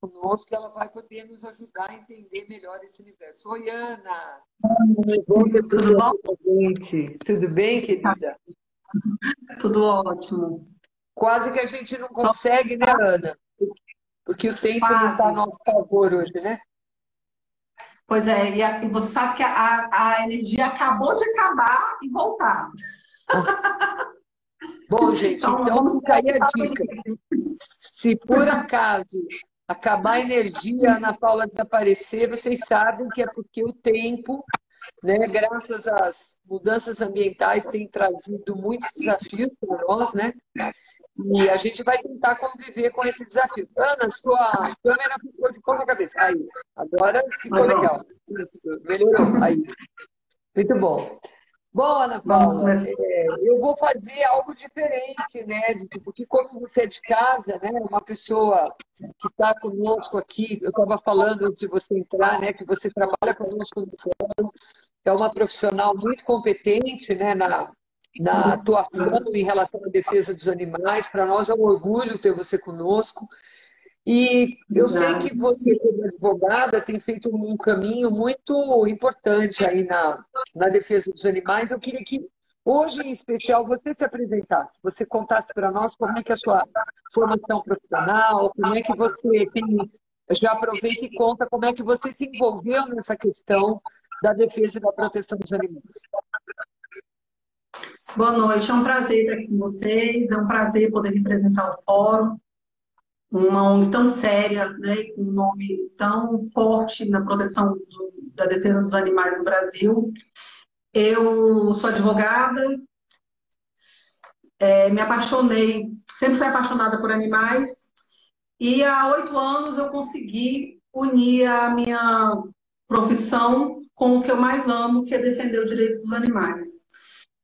conosco e ela vai poder nos ajudar a entender melhor esse universo. Oi, Ana! Bom ter Tudo você bom? aqui com a gente. Tudo bem, querida? Tudo ótimo. Quase que a gente não Tô consegue, né, Ana? Porque o tempo não está a quase. nosso favor hoje, né? Pois é, e você sabe que a energia acabou de acabar e voltar. Bom, gente, Então, então vamos fica esperar aí que a passe. dica. Se por acaso acabar a energia, a Ana Paula desaparecer, vocês sabem que é porque o tempo, né, graças às mudanças ambientais, tem trazido muitos desafios para nós, né? E a gente vai tentar conviver com esse desafio. Ana, sua câmera ficou de ponta cabeça. Aí, agora ficou Mas legal. pronto, Isso, melhorou. Aí, muito bom. Bom, Ana vamos Paula, começar. eu vou fazer algo diferente, inédito, porque como você é de casa, né, uma pessoa que está conosco aqui, eu estava falando antes de você entrar, né, que você trabalha conosco no fórum, é uma profissional muito competente, né, na atuação em relação à defesa dos animais. Para nós é um orgulho ter você conosco. E eu sei Obrigada. que você, como advogada, tem feito um caminho muito importante aí na defesa dos animais. Eu queria que, hoje em especial, você se apresentasse, você contasse para nós como é que é a sua formação profissional, como é que você tem, já aproveita e conta como é que você se envolveu nessa questão da defesa e da proteção dos animais. Boa noite, é um prazer estar aqui com vocês, é um prazer poder representar o Fórum, uma ONG tão séria, né, e com um nome tão forte na proteção da defesa dos animais no Brasil. Eu sou advogada, me apaixonei, sempre fui apaixonada por animais, e há 8 anos eu consegui unir a minha profissão com o que eu mais amo, que é defender o direito dos animais.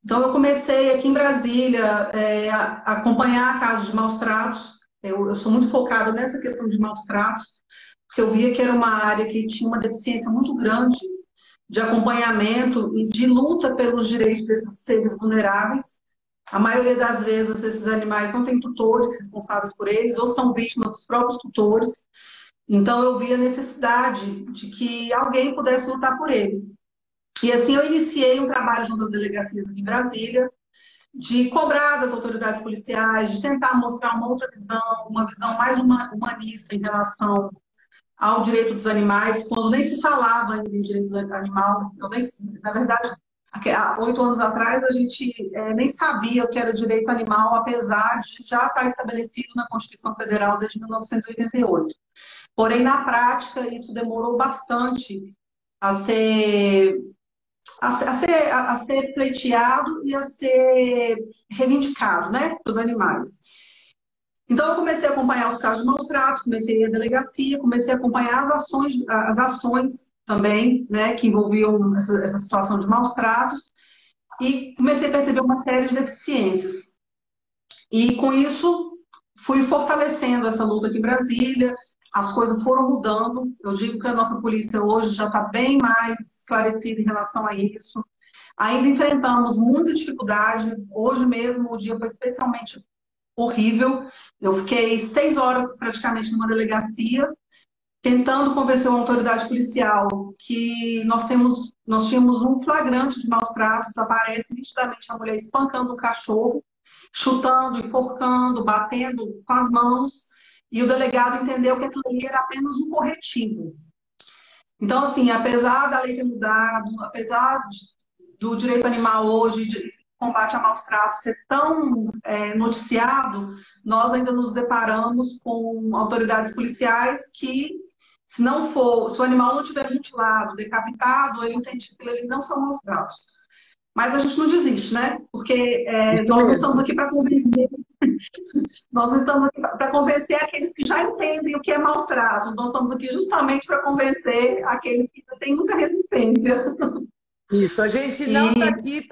Então, eu comecei aqui em Brasília a acompanhar casos de maus tratos. Eu sou muito focada nessa questão de maus tratos, porque eu via que era uma área que tinha uma deficiência muito grande de acompanhamento e de luta pelos direitos desses seres vulneráveis. A maioria das vezes, esses animais não têm tutores responsáveis por eles, ou são vítimas dos próprios tutores. Então, eu via a necessidade de que alguém pudesse lutar por eles. E assim, eu iniciei um trabalho junto às delegacias aqui em Brasília, de cobrar das autoridades policiais, de tentar mostrar uma outra visão, uma visão mais humanista em relação ao direito dos animais, quando nem se falava ainda em direito animal. Eu nem, na verdade, há 8 anos atrás, a gente nem sabia o que era direito animal, apesar de já estar estabelecido na Constituição Federal desde 1988. Porém, na prática, isso demorou bastante a ser a ser pleiteado e a ser reivindicado, né, para os animais. Então, eu comecei a acompanhar os casos de maus tratos, comecei a ir à delegacia, comecei a acompanhar as ações também, né, que envolviam essa situação de maus tratos, e comecei a perceber uma série de deficiências. E, com isso, fui fortalecendo essa luta aqui em Brasília, as coisas foram mudando. Eu digo que a nossa polícia hoje já está bem mais esclarecida em relação a isso. Ainda enfrentamos muita dificuldade. Hoje mesmo o dia foi especialmente horrível. Eu fiquei 6 horas praticamente numa delegacia, tentando convencer uma autoridade policial que nós tínhamos um flagrante de maus tratos. Aparece nitidamente a mulher espancando o cachorro, chutando, enforcando, batendo com as mãos, e o delegado entendeu que aquilo ali era apenas um corretivo. Então, assim, apesar da lei ter mudado, apesar do direito animal hoje, de combate a maus tratos ser tão noticiado, nós ainda nos deparamos com autoridades policiais que, se o animal não tiver mutilado, decapitado, ele entende que ele não são maus tratos. Mas a gente não desiste, né? Porque Isso nós não estamos mesmo. aqui para convencer, nós não estamos aqui para convencer aqueles que já entendem o que é maus tratos. Nós estamos aqui justamente para convencer aqueles que têm muita resistência. Isso, a gente não está E aqui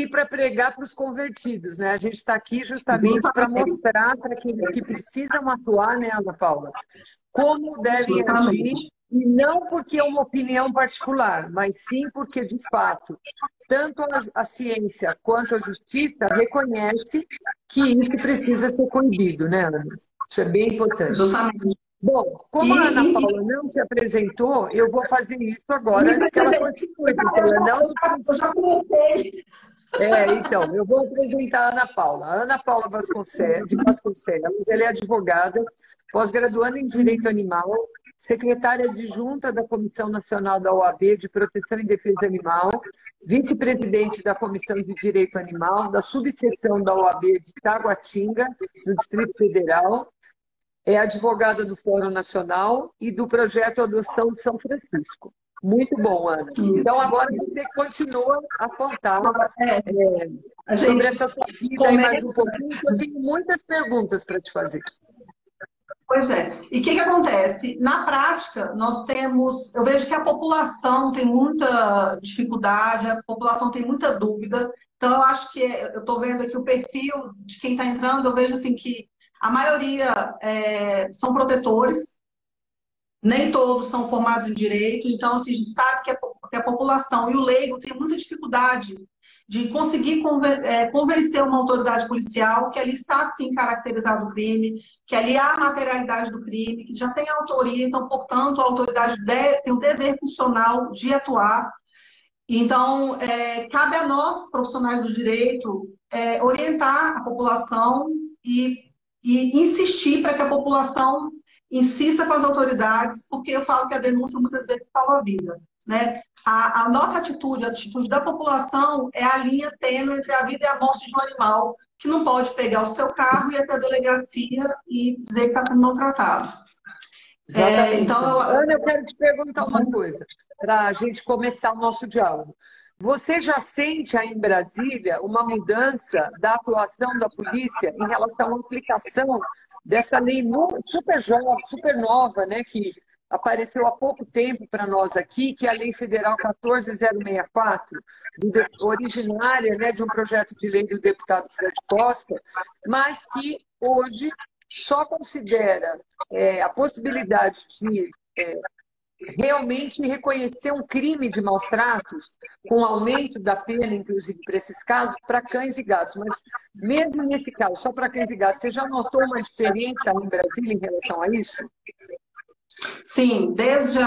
para pregar para os convertidos, né? A gente está aqui justamente para mostrar para aqueles que precisam atuar, né, Ana Paula, como devem agir, justamente. e não porque é uma opinião particular, mas sim porque, de fato, tanto a ciência quanto a justiça reconhece que isso precisa ser coibido, né, Ana? Isso é bem importante. Justamente. Bom, como a Ana Paula não se apresentou, eu vou fazer isso agora antes que ela continue, porque ela não se Eu já comecei. Então, eu vou apresentar a Ana Paula. A Ana Paula de Vasconcelos, ela é advogada, pós-graduanda em Direito Animal, secretária adjunta da Comissão Nacional da OAB de Proteção e Defesa Animal, vice-presidente da Comissão de Direito Animal, da subseção da OAB de Taguatinga, no Distrito Federal, é advogada do Fórum Nacional e do projeto Adoção de São Francisco. Muito bom, Ana. Então, agora você continua a contar sobre essa sua vida e mais um pouquinho, que eu tenho muitas perguntas para te fazer. Pois é. E o que acontece? Na prática, nós temos... Eu vejo que a população tem muita dificuldade, a população tem muita dúvida. Então, eu acho que... Eu estou vendo aqui o perfil de quem está entrando, eu vejo assim que a maioria são protetores, nem todos são formados em direito, então assim, a gente sabe que a população e o leigo têm muita dificuldade de conseguir convencer uma autoridade policial que ali está, sim, caracterizado o crime, que ali há a materialidade do crime, que já tem autoria, então, portanto, a autoridade tem o dever funcional de atuar. Então, cabe a nós, profissionais do direito, orientar a população e insistir para que a população insista com as autoridades, porque eu falo que a denúncia muitas vezes salva a vida, né? A nossa atitude, a atitude da população é a linha tênue entre a vida e a morte de um animal que não pode pegar o seu carro e ir até a delegacia e dizer que está sendo maltratado. Exatamente. Então, Ana, eu quero te perguntar uma coisa, para a gente começar o nosso diálogo. Você já sente aí em Brasília uma mudança da atuação da polícia em relação à aplicação dessa lei super jovem, super nova, né, que apareceu há pouco tempo para nós aqui, que é a Lei Federal 14.064, originária, né, de um projeto de lei do deputado Fred Costa, mas que hoje só considera a possibilidade de realmente reconhecer um crime de maus tratos, com aumento da pena, inclusive, para esses casos, para cães e gatos. Mas, mesmo nesse caso, só para cães e gatos, você já notou uma diferença em Brasília em relação a isso? Sim, desde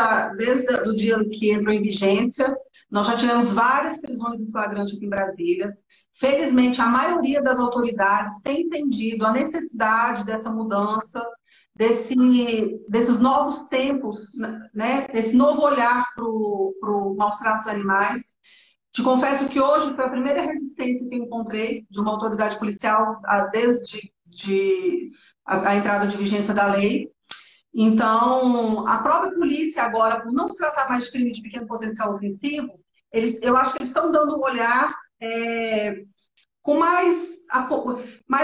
o dia que entrou em vigência, nós já tivemos várias prisões em flagrante aqui em Brasília. Felizmente, a maioria das autoridades tem entendido a necessidade dessa mudança, desses novos tempos, né? Desse novo olhar para o maus tratos animais. Te confesso que hoje foi a primeira resistência que eu encontrei de uma autoridade policial desde a entrada de vigência da lei. Então, a própria polícia agora, por não se tratar mais de crime de pequeno potencial ofensivo, eu acho que eles estão dando um olhar com mais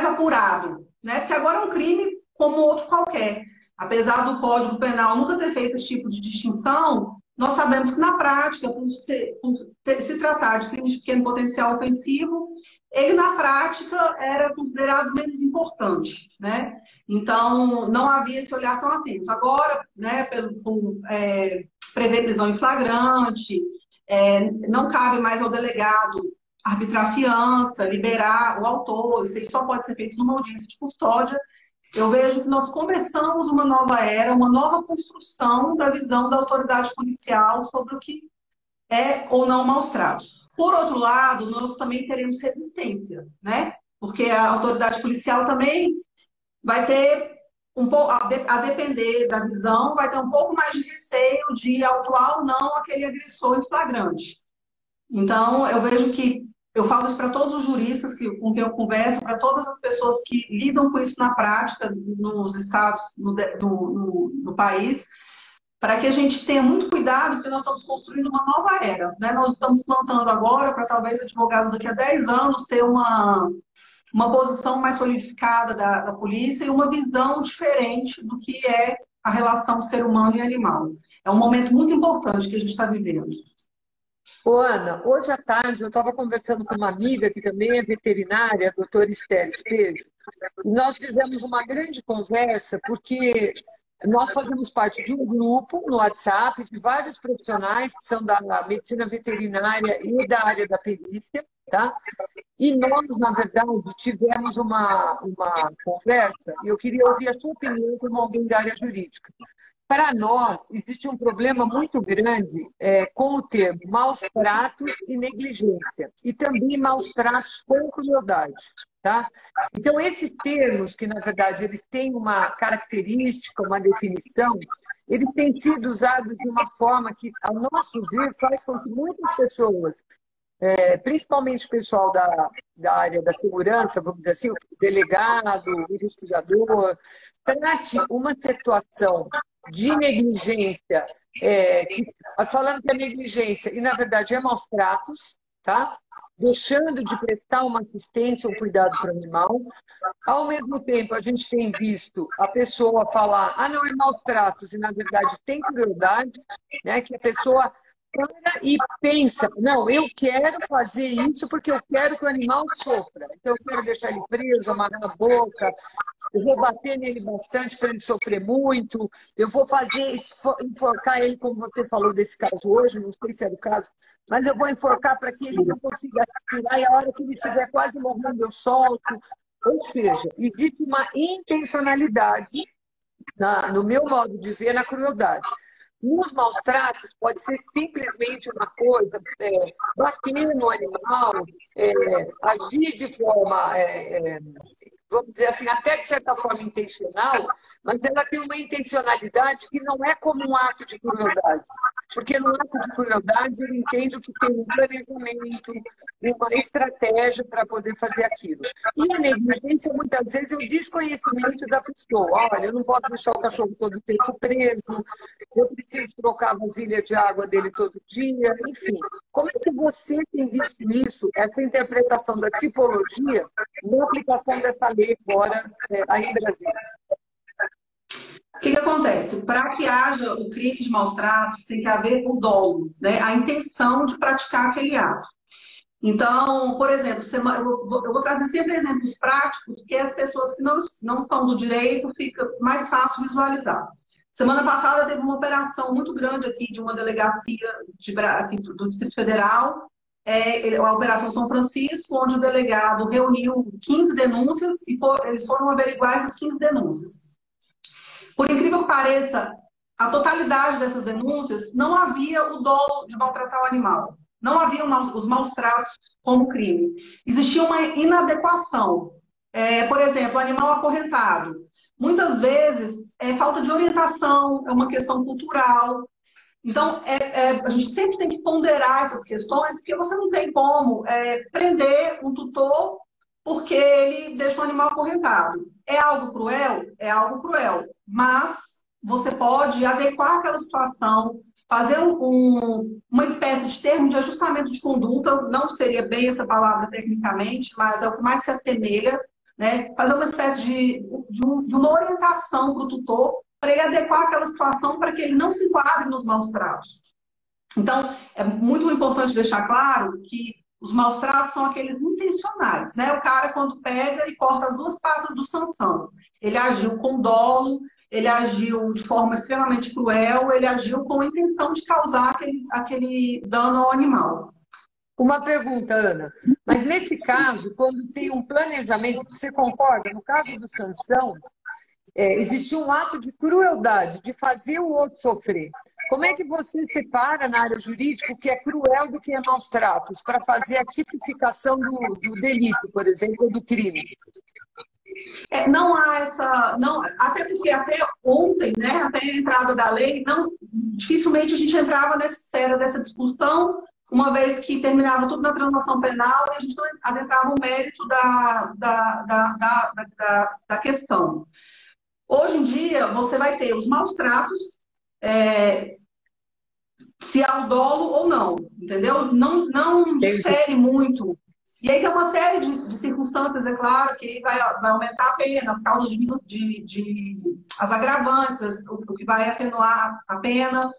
apurado, né? Porque agora é um crime como outro qualquer. Apesar do Código Penal nunca ter feito esse tipo de distinção, nós sabemos que na prática, por se tratar de crime de pequeno potencial ofensivo, ele na prática era considerado menos importante, né? Então, não havia esse olhar tão atento. Agora, né, prever prisão em flagrante, não cabe mais ao delegado arbitrar fiança, liberar o autor, isso aí só pode ser feito numa audiência de custódia. Eu vejo que nós começamos uma nova era, uma nova construção da visão da autoridade policial sobre o que é ou não maus tratos. Por outro lado, nós também teremos resistência, né? Porque a autoridade policial também vai ter um pouco, a depender da visão, vai ter um pouco mais de receio de autuar ou não aquele agressor em flagrante. Então, eu vejo que eu falo isso para todos os juristas com quem eu converso, para todas as pessoas que lidam com isso na prática, nos estados, no país, para que a gente tenha muito cuidado, porque nós estamos construindo uma nova era, né? Nós estamos plantando agora para talvez advogados daqui a 10 anos ter uma posição mais solidificada da polícia e uma visão diferente do que é a relação ser humano e animal. É um momento muito importante que a gente está vivendo. Ô, Ana, hoje à tarde eu estava conversando com uma amiga que também é veterinária, a doutora Esther Espejo, e nós fizemos uma grande conversa, porque nós fazemos parte de um grupo no WhatsApp de vários profissionais que são da medicina veterinária e da área da perícia, tá? E nós, na verdade, tivemos uma conversa e eu queria ouvir a sua opinião como alguém da área jurídica. Para nós, existe um problema muito grande com o termo maus tratos e negligência, e também maus tratos com crueldade. Tá? Então, esses termos, que na verdade eles têm uma característica, uma definição, eles têm sido usados de uma forma que, ao nosso ver, faz com que muitas pessoas, principalmente o pessoal da área da segurança, vamos dizer assim, o delegado, o investigador, trate uma situação de negligência, falando que é negligência, e na verdade é maus tratos, tá? Deixando de prestar uma assistência ou cuidado para o animal. Ao mesmo tempo, a gente tem visto a pessoa falar, não, é maus tratos, e na verdade tem crueldade, né? Que a pessoa para e pensa, não, eu quero fazer isso porque eu quero que o animal sofra. Então, eu quero deixar ele preso, amarrar a boca, eu vou bater nele bastante para ele sofrer muito, eu vou fazer, enforcar ele, como você falou desse caso hoje, não sei se era o caso, mas eu vou enforcar para que ele não consiga respirar e a hora que ele estiver quase morrendo eu solto. Ou seja, existe uma intencionalidade, no meu modo de ver, na crueldade. Nos maus tratos, pode ser simplesmente uma coisa, bater no animal, agir de forma, vamos dizer assim, até de certa forma intencional, mas ela tem uma intencionalidade que não é como um ato de crueldade. Porque no ato de crueldade eu entendo que tem um planejamento, uma estratégia para poder fazer aquilo. E a negligência, muitas vezes, é o desconhecimento da pessoa. Olha, eu não posso deixar o cachorro todo o tempo preso, eu preciso trocar a vasilha de água dele todo dia, enfim. Como é que você tem visto isso, essa interpretação da tipologia, na aplicação dessa lei agora aí em Brasília? O que acontece? Para que haja o crime de maus tratos, tem que haver o dolo, né? A intenção de praticar aquele ato. Então, por exemplo, eu vou trazer sempre exemplos práticos, porque as pessoas que não são do direito fica mais fácil visualizar. Semana passada teve uma operação muito grande aqui de uma delegacia aqui do Distrito Federal, a Operação São Francisco, onde o delegado reuniu 15 denúncias e eles foram averiguar essas 15 denúncias. Por incrível que pareça, a totalidade dessas denúncias não havia o dolo de maltratar o animal. Não havia os maus tratos como crime. Existia uma inadequação. Por exemplo, animal acorrentado. Muitas vezes é falta de orientação, é uma questão cultural. Então, a gente sempre tem que ponderar essas questões, porque você não tem como prender um tutor porque ele deixa o animal acorrentado. É algo cruel? É algo cruel. Mas você pode adequar aquela situação, fazer uma espécie de termo de ajustamento de conduta, não seria bem essa palavra tecnicamente, mas é o que mais se assemelha, né? Fazer uma espécie de uma orientação para o tutor, para ele adequar aquela situação para que ele não se enquadre nos maus tratos. Então, é muito importante deixar claro que os maus tratos são aqueles intencionais, né? O cara, quando pega e corta as duas patas do Sansão, ele agiu com dolo, ele agiu de forma extremamente cruel, ele agiu com a intenção de causar aquele dano ao animal. Uma pergunta, Ana. Mas nesse caso, quando tem um planejamento, você concorda? No caso do Sansão, existiu um ato de crueldade, de fazer o outro sofrer. Como é que você separa na área jurídica o que é cruel do que é maus tratos, para fazer a tipificação do delito, por exemplo, ou do crime? Não há essa... Não, até porque até ontem, né, até a entrada da lei, dificilmente a gente entrava nessa esfera dessa discussão, uma vez que terminava tudo na transação penal e a gente não adentrava no mérito da questão. Hoje em dia, você vai ter os maus tratos, se há o dolo ou não, entendeu? Não difere muito. E aí tem uma série de circunstâncias, é claro, que vai aumentar a pena, as causas as agravantes, o que vai atenuar a pena.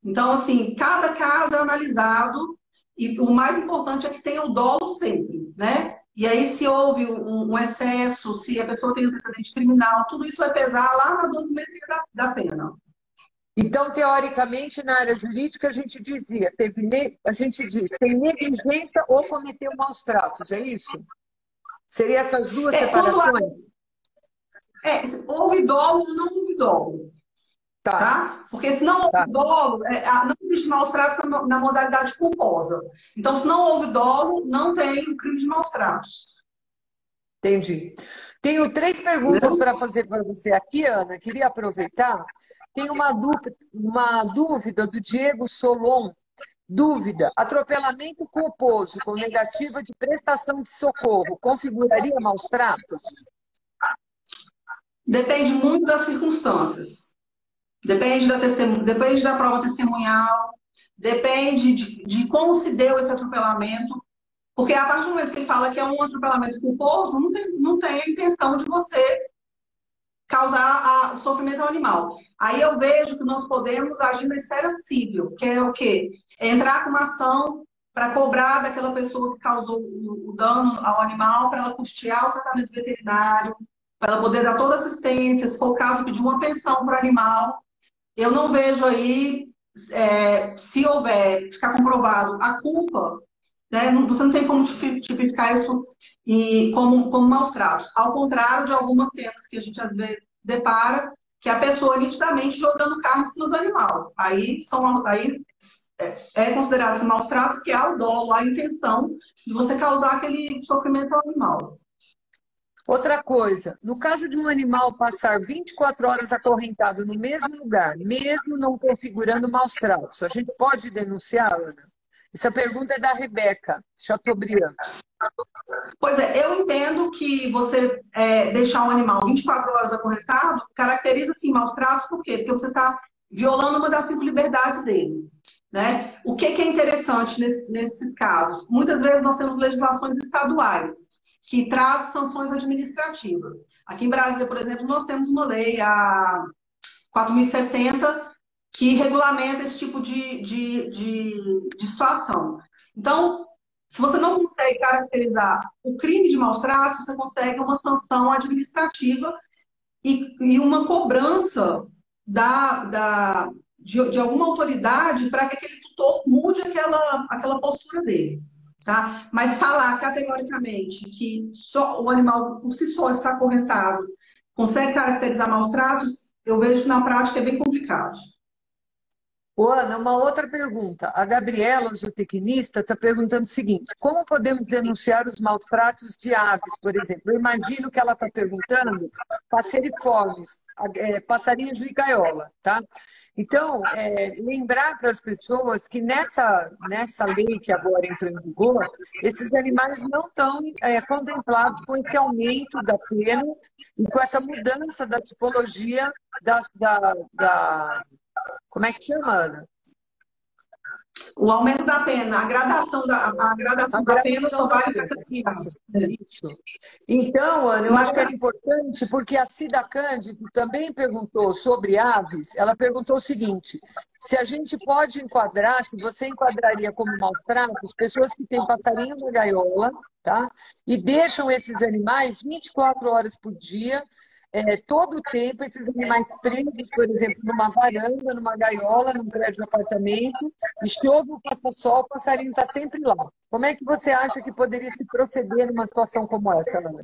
Então, assim, cada caso é analisado e o mais importante é que tenha o dolo sempre, né? E aí, se houve um excesso, se a pessoa tem antecedente criminal, tudo isso vai pesar lá na dosimetria da pena. Então, teoricamente, na área jurídica, a gente dizia, a gente diz, tem negligência ou cometeu maus tratos, é isso? Seria essas duas separações? Houve dolo ou não houve dolo. Tá? Porque se não houve dolo, não existe maus tratos na modalidade culposa. Então, se não houve dolo, não tem o crime de maus tratos. Entendi. Tenho 3 perguntas para fazer para você aqui, Ana. Queria aproveitar. Tem uma dúvida do Diego Solon. Dúvida: atropelamento culposo com negativa de prestação de socorro configuraria maus tratos? Depende muito das circunstâncias. Depende da prova testemunhal, depende de como se deu esse atropelamento. Porque a partir do momento que ele fala que é um atropelamento culposo, não tem a intenção de você causar o sofrimento ao animal. Aí eu vejo que nós podemos agir na esfera civil, que é o quê? É entrar com uma ação para cobrar daquela pessoa que causou o dano ao animal, para ela custear o tratamento veterinário, para ela poder dar toda assistência, se for o caso, pedir uma pensão para o animal. Eu não vejo aí, se houver, ficar comprovado a culpa, né, você não tem como tipificar isso como maus tratos. Ao contrário de algumas cenas que a gente às vezes depara, que a pessoa nitidamente jogando carne em cima do animal. Aí é considerado maus tratos, que há o dolo, a intenção de você causar aquele sofrimento ao animal. Outra coisa, no caso de um animal passar 24 horas acorrentado no mesmo lugar, mesmo não configurando maus tratos, a gente pode denunciar, Ana? Essa pergunta é da Rebeca Chateaubriand. Pois é, eu entendo que você deixar um animal 24 horas acorrentado caracteriza, sim, maus tratos, por quê? Porque você está violando uma das 5 liberdades dele. Né? O que é interessante nesses casos? Muitas vezes nós temos legislações estaduais que traz sanções administrativas. Aqui em Brasília, por exemplo, nós temos uma lei, a 4.060, que regulamenta esse tipo de situação. Então, se você não consegue caracterizar o crime de maus tratos, você consegue uma sanção administrativa e uma cobrança de alguma autoridade para que aquele tutor mude aquela postura dele. Tá? Mas falar categoricamente que só o animal por si só está acorrentado consegue caracterizar maus tratos, eu vejo que na prática é bem complicado. Ô, Ana, uma outra pergunta. A Gabriela, zootecnista, está perguntando o seguinte: como podemos denunciar os maus tratos de aves, por exemplo? Eu imagino que ela está perguntando passeriformes, passarinhos de gaiola, tá? Então, lembrar para as pessoas que nessa lei que agora entrou em vigor, esses animais não estão contemplados com esse aumento da pena e com essa mudança da tipologia como é que chama, Ana? O aumento da pena, a gradação da pena só vale para isso. Então, Ana, eu acho que era importante, porque a Cida Cândido também perguntou sobre aves. Ela perguntou o seguinte: se a gente pode enquadrar, se você enquadraria como maus tratos, pessoas que têm passarinho na gaiola, tá? E deixam esses animais 24 horas por dia. Todo o tempo, esses animais presos, por exemplo, numa varanda, numa gaiola, num prédio de apartamento, e chove ou faça sol, o passarinho está sempre lá. Como é que você acha que poderia se proceder numa situação como essa, Ana?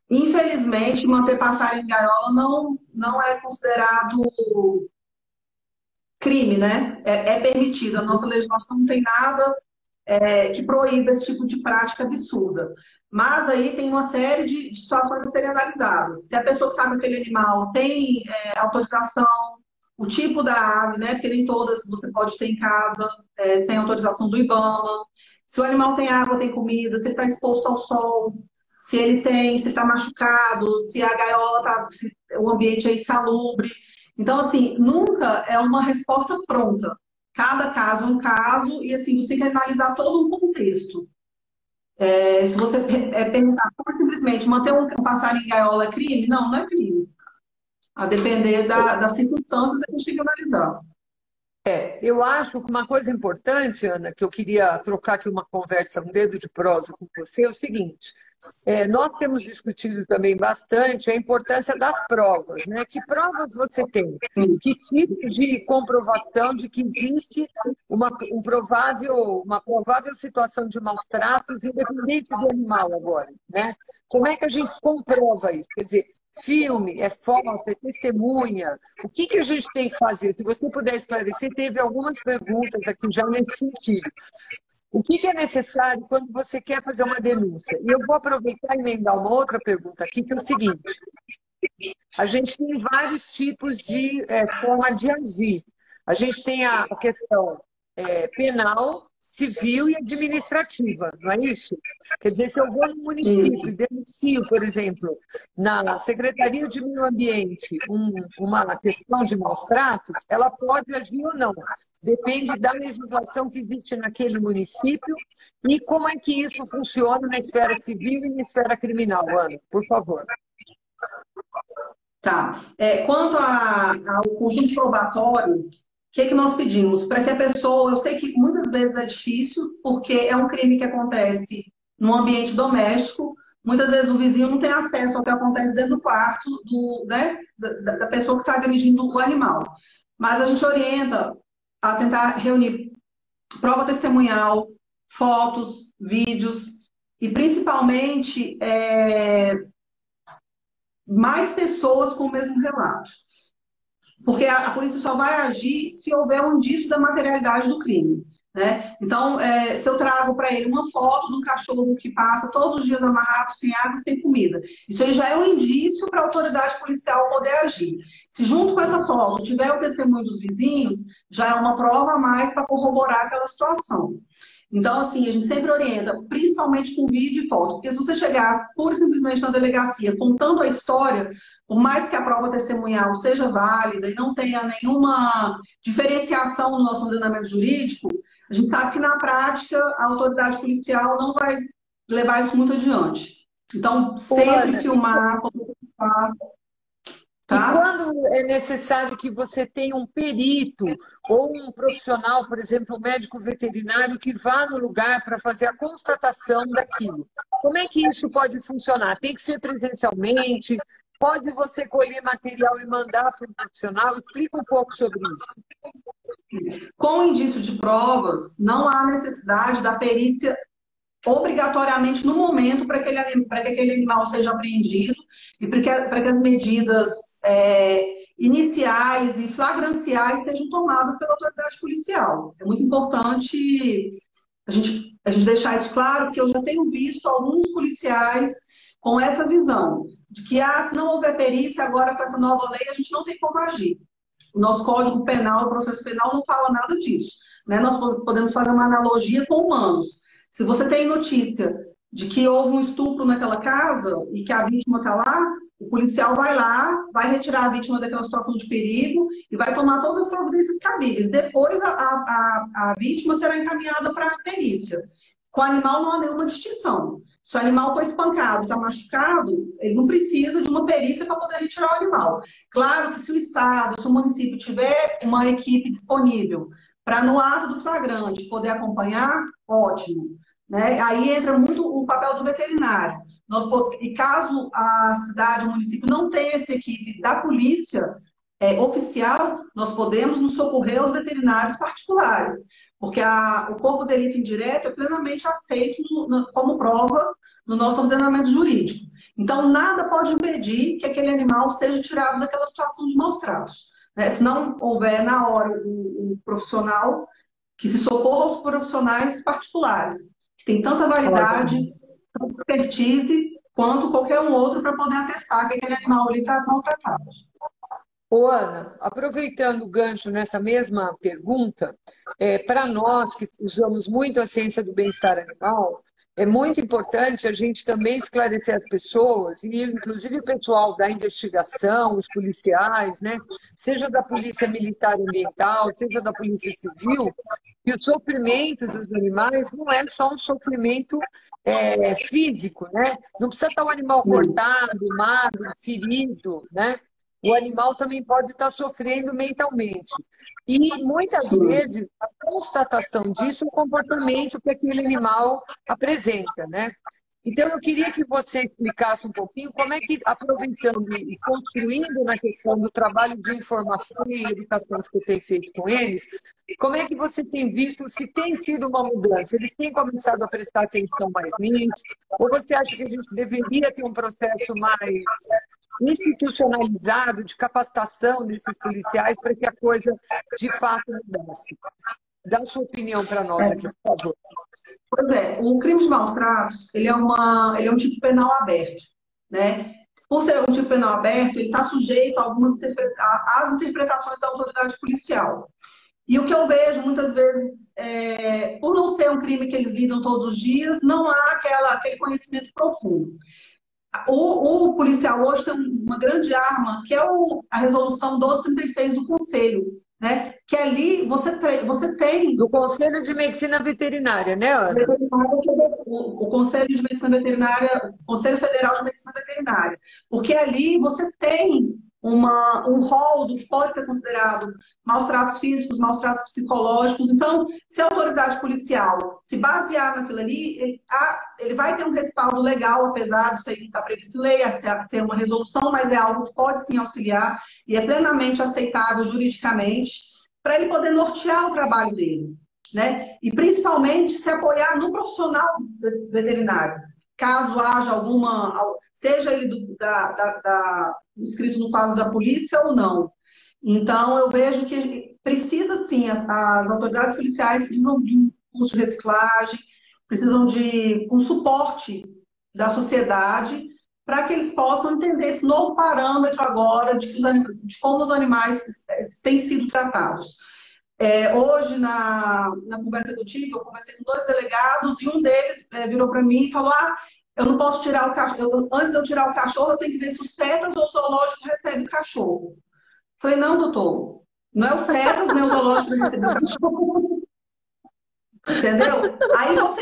Infelizmente, manter passarinho em gaiola não é considerado crime, né? É permitido. A nossa legislação não tem nada que proíba esse tipo de prática absurda. Mas aí tem uma série de situações a serem analisadas. Se a pessoa que está com aquele animal tem autorização, o tipo da ave, né? Porque nem todas você pode ter em casa sem autorização do IBAMA. Se o animal tem água, tem comida, se ele está exposto ao sol, se está machucado, se a gaiola se o ambiente é insalubre. Então, assim, nunca é uma resposta pronta. Cada caso é um caso e, assim, você tem que analisar todo um contexto. Se você perguntar simplesmente manter um passarinho em gaiola é crime? Não é crime. A depender das circunstâncias, a gente tem que analisar. Eu acho que uma coisa importante, Ana, que eu queria trocar aqui uma conversa, um dedo de prosa com você, é o seguinte: nós temos discutido também bastante a importância das provas, né? Que provas você tem? Que tipo de comprovação de que existe uma provável situação de maus tratos, independente do animal agora, né? Como é que a gente comprova isso? Quer dizer, filme, é foto, é testemunha. O que que a gente tem que fazer? Se você puder esclarecer, teve algumas perguntas aqui já nesse sentido. O que que é necessário quando você quer fazer uma denúncia? E eu vou aproveitar e emendar uma outra pergunta aqui, que é o seguinte: a gente tem vários tipos de forma de agir. A gente tem a questão penal, civil e administrativa, não é isso? Quer dizer, se eu vou no município e denuncio, por exemplo, na Secretaria de Meio Ambiente, uma questão de maus tratos, ela pode agir ou não. Depende da legislação que existe naquele município e como é que isso funciona na esfera civil e na esfera criminal, Ana, por favor. Tá. Quanto ao conjunto probatório, o que nós pedimos? Para que a pessoa, eu sei que muitas vezes é difícil, porque é um crime que acontece no ambiente doméstico, muitas vezes o vizinho não tem acesso ao que acontece dentro do quarto da pessoa que está agredindo o animal. Mas a gente orienta a tentar reunir prova testemunhal, fotos, vídeos, e principalmente mais pessoas com o mesmo relato. Porque a polícia só vai agir se houver um indício da materialidade do crime. Né? Então, se eu trago para ele uma foto de um cachorro que passa todos os dias amarrado, sem água e sem comida, isso aí já é um indício para a autoridade policial poder agir. Se junto com essa foto tiver o testemunho dos vizinhos, já é uma prova a mais para corroborar aquela situação. Então, assim, a gente sempre orienta, principalmente com vídeo e foto, porque se você chegar pura e simplesmente na delegacia contando a história, por mais que a prova testemunhal seja válida e não tenha nenhuma diferenciação no nosso ordenamento jurídico, a gente sabe que na prática a autoridade policial não vai levar isso muito adiante. Então, sempre filmar, tá? E quando é necessário que você tenha um perito ou um profissional, por exemplo, um médico veterinário, que vá no lugar para fazer a constatação daquilo? Como é que isso pode funcionar? Tem que ser presencialmente? Pode você colher material e mandar para um profissional? Explica um pouco sobre isso. Com o indício de provas, não há necessidade da perícia obrigatoriamente no momento para que aquele animal seja apreendido e para que as medidas iniciais e flagranciais sejam tomadas pela autoridade policial. É muito importante a gente deixar isso claro, porque eu já tenho visto alguns policiais com essa visão de que se não houver perícia agora com essa nova lei, a gente não tem como agir. O nosso Código Penal, o processo penal não fala nada disso. Né? Nós podemos fazer uma analogia com humanos. Se você tem notícia de que houve um estupro naquela casa e que a vítima está lá, o policial vai lá, vai retirar a vítima daquela situação de perigo e vai tomar todas as providências cabíveis. Depois, a vítima será encaminhada para a perícia. Com o animal não há nenhuma distinção. Se o animal foi espancado, está machucado, ele não precisa de uma perícia para poder retirar o animal. Claro que se o Estado, se o município tiver uma equipe disponível para, no ato do flagrante, poder acompanhar, ótimo. Né? Aí entra muito o papel do veterinário. E caso a cidade, o município não tenha essa equipe da polícia oficial, nós podemos nos socorrer aos veterinários particulares. Porque o corpo de delito indireto é plenamente aceito como prova no nosso ordenamento jurídico. Então, nada pode impedir que aquele animal seja tirado daquela situação de maus tratos. Né? Se não houver, na hora, um profissional que se socorra aos profissionais particulares, que tem tanta validade, tanta expertise, quanto qualquer um outro para poder atestar que aquele animal ali está maltratado. Ô, Ana, aproveitando o gancho nessa mesma pergunta, para nós que usamos muito a ciência do bem-estar animal, é muito importante a gente também esclarecer as pessoas, e inclusive o pessoal da investigação, os policiais, né? Seja da Polícia Militar Ambiental, seja da Polícia Civil, que o sofrimento dos animais não é só um sofrimento físico, né? Não precisa estar um animal cortado, magro, ferido, né? o animal também pode estar sofrendo mentalmente. E muitas Sim. vezes a constatação disso é o comportamento que aquele animal apresenta, né? Então, eu queria que você explicasse um pouquinho como é que, aproveitando e construindo na questão do trabalho de informação e educação que você tem feito com eles, como é que você tem visto se tem tido uma mudança? Eles têm começado a prestar atenção mais nisso? Ou você acha que a gente deveria ter um processo mais institucionalizado de capacitação desses policiais para que a coisa de fato mudasse? Dá a sua opinião para nós aqui, por favor. Pois é, o crime de maus-tratos, ele é um tipo penal aberto, né? Por ser um tipo penal aberto, ele está sujeito a às interpretações da autoridade policial. E o que eu vejo muitas vezes, por não ser um crime que eles lidam todos os dias, não há aquele conhecimento profundo. O policial hoje tem uma grande arma, que é a resolução 1236 do Conselho, né? Que ali você tem Do Conselho de Medicina Veterinária, né, Ana? o Conselho de Medicina Veterinária, o Conselho Federal de Medicina Veterinária, porque ali você tem um rol do que pode ser considerado maus tratos físicos, maus tratos psicológicos. Então, se a autoridade policial se basear naquilo ali, ele vai ter um respaldo legal, apesar de isso aí não estar previsto em lei, ser uma resolução, mas é algo que pode sim auxiliar e é plenamente aceitável juridicamente para ele poder nortear o trabalho dele, né? E principalmente se apoiar no profissional veterinário, caso haja alguma, seja ele inscrito no quadro da polícia ou não. Então, eu vejo que precisa sim, as autoridades policiais precisam de um curso de reciclagem, precisam de um suporte da sociedade para que eles possam entender esse novo parâmetro agora de como os animais têm sido tratados. Hoje, na conversa que eu tive, eu conversei com dois delegados e um deles virou para mim e falou: eu não posso tirar o cachorro, antes de eu tirar o cachorro, eu tenho que ver se o CETAS ou o zoológico recebe o cachorro. Falei: não, doutor, não é o CETAS nem o zoológico que recebe o cachorro. Entendeu? Aí você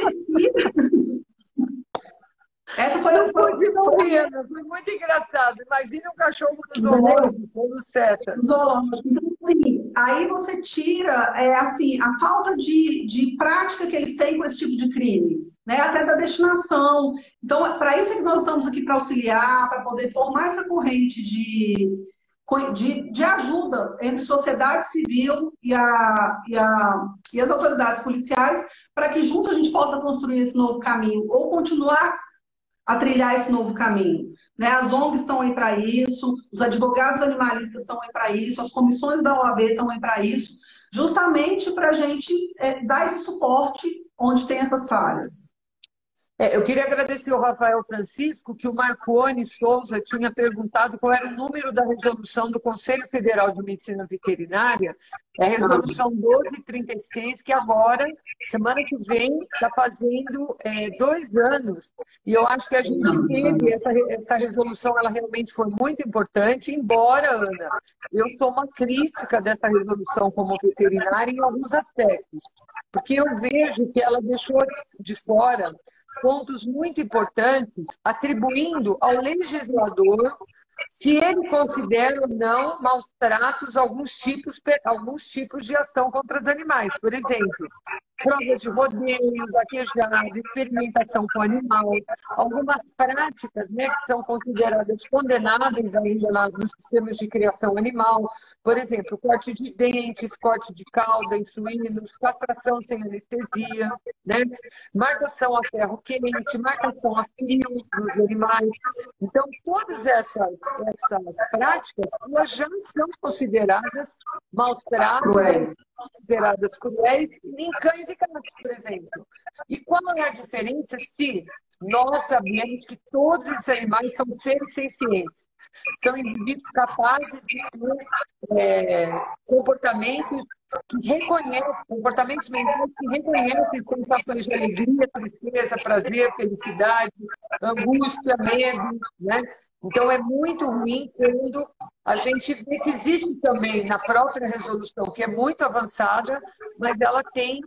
essa foi Não pude não rir, Ana. Foi muito engraçado. Imagina um cachorro do zoológico ou do CETAS. Zoológico. Então, assim, aí você tira assim, a falta de prática que eles têm com esse tipo de crime, né? Até da destinação. Então, para isso é que nós estamos aqui para auxiliar, para poder formar essa corrente de ajuda entre sociedade civil e as autoridades policiais, para que junto a gente possa construir esse novo caminho, ou continuar a trilhar esse novo caminho. Né? As ONGs estão aí para isso, os advogados animalistas estão aí para isso, as comissões da OAB estão aí para isso, justamente para a gente dar esse suporte onde tem essas falhas. Eu queria agradecer ao Rafael Francisco, que o Marcone Souza tinha perguntado qual era o número da resolução do Conselho Federal de Medicina Veterinária, é a resolução 1236, que agora, semana que vem, está fazendo 2 anos. E eu acho que a gente teve essa resolução, ela realmente foi muito importante, embora, Ana, eu sou uma crítica dessa resolução como veterinária em alguns aspectos, porque eu vejo que ela deixou de fora pontos muito importantes, atribuindo ao legislador se ele considera ou não maus tratos alguns tipos de ação contra os animais. Por exemplo, provas de rodeio, vaquejada, experimentação com animal, algumas práticas, né, que são consideradas condenáveis ainda nos sistemas de criação animal, por exemplo, corte de dentes, corte de cauda em suínos, castração sem anestesia, né, marcação a ferro quente, marcação a fio dos animais. Então, todas essas práticas, elas já são consideradas maus tratos, consideradas cruéis em cães e gatos, por exemplo. E qual é a diferença se nós sabemos que todos esses animais são seres sencientes? São indivíduos capazes de ter comportamentos comportamentos mentais que reconhecem sensações de alegria, tristeza, prazer, felicidade, angústia, medo, né? Então, é muito ruim quando a gente vê que existe também na própria resolução, que é muito avançada, mas ela tem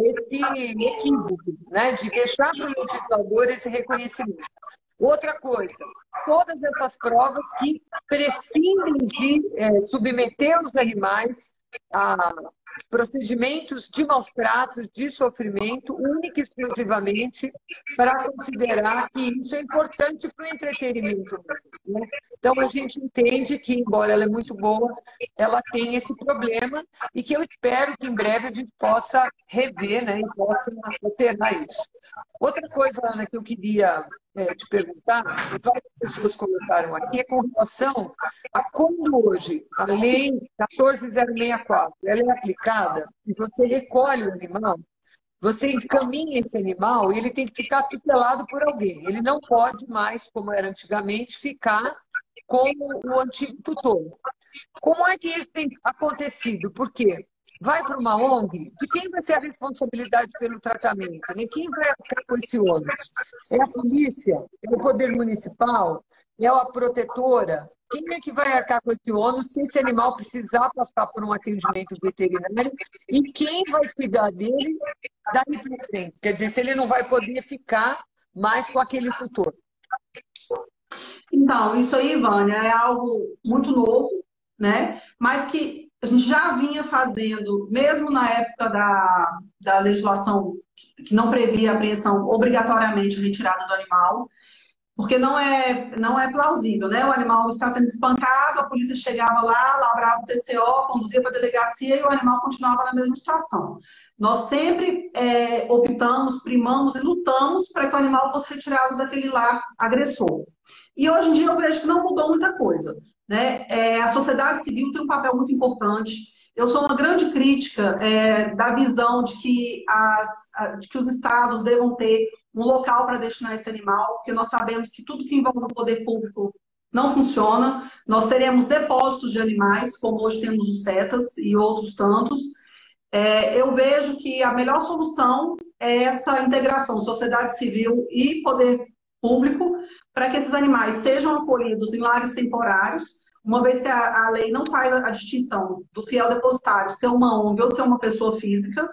esse equívoco, né, de deixar para o legislador esse reconhecimento. Outra coisa, todas essas provas que prescindem de submeter os animais a procedimentos de maus tratos, de sofrimento, única e exclusivamente para considerar que isso é importante para o entretenimento humano, né? Então, a gente entende que, embora ela é muito boa, ela tem esse problema e que eu espero que em breve a gente possa rever, né, e possa alternar isso. Outra coisa, Ana, que eu queria te perguntar, e várias pessoas colocaram aqui, é com relação a quando hoje a Lei 14.064 ela é aplicada e você recolhe o animal, você encaminha esse animal e ele tem que ficar tutelado por alguém. Ele não pode mais, como era antigamente, ficar como o antigo tutor. Como é que isso tem acontecido? Por quê? Vai para uma ONG, de quem vai ser a responsabilidade pelo tratamento? Né? Quem vai arcar com esse ônus? É a polícia? É o poder municipal? É a protetora? Quem é que vai arcar com esse ônus se esse animal precisar passar por um atendimento veterinário? E quem vai cuidar dele daí para frente? Quer dizer, se ele não vai poder ficar mais com aquele tutor. Então, isso aí, Vânia, é algo muito novo, né? Mas que a gente já vinha fazendo, mesmo na época da legislação que não previa a apreensão obrigatoriamente retirada do animal, porque não é plausível, né? O animal está sendo espancado, a polícia chegava lá, lavrava o TCO, conduzia para a delegacia e o animal continuava na mesma situação. Nós sempre optamos, primamos e lutamos para que o animal fosse retirado daquele lar agressor. E hoje em dia eu vejo que não mudou muita coisa, né? A sociedade civil tem um papel muito importante. Eu sou uma grande crítica da visão de que os estados devam ter um local para destinar esse animal, porque nós sabemos que tudo que envolve o poder público não funciona. Nós teremos depósitos de animais, como hoje temos os CETAS e outros tantos. Eu vejo que a melhor solução é essa integração sociedade civil e poder público para que esses animais sejam acolhidos em lares temporários, uma vez que a lei não faz a distinção do fiel depositário ser uma ONG ou ser uma pessoa física,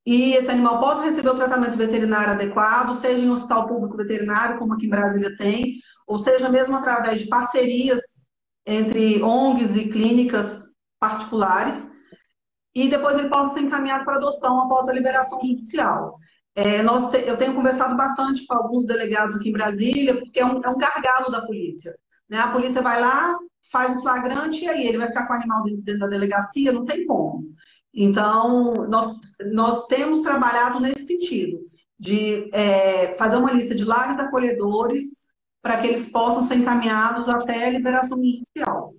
e esse animal possa receber o tratamento veterinário adequado, seja em hospital público veterinário, como aqui em Brasília tem, ou seja mesmo através de parcerias entre ONGs e clínicas particulares, e depois ele possa ser encaminhado para adoção após a liberação judicial. Eu tenho conversado bastante com alguns delegados aqui em Brasília, porque é um gargalo da polícia, né? A polícia vai lá, faz um flagrante, e aí ele vai ficar com o animal dentro da delegacia? Não tem como. Então, nós temos trabalhado nesse sentido, de fazer uma lista de lares acolhedores para que eles possam ser encaminhados até a liberação judicial.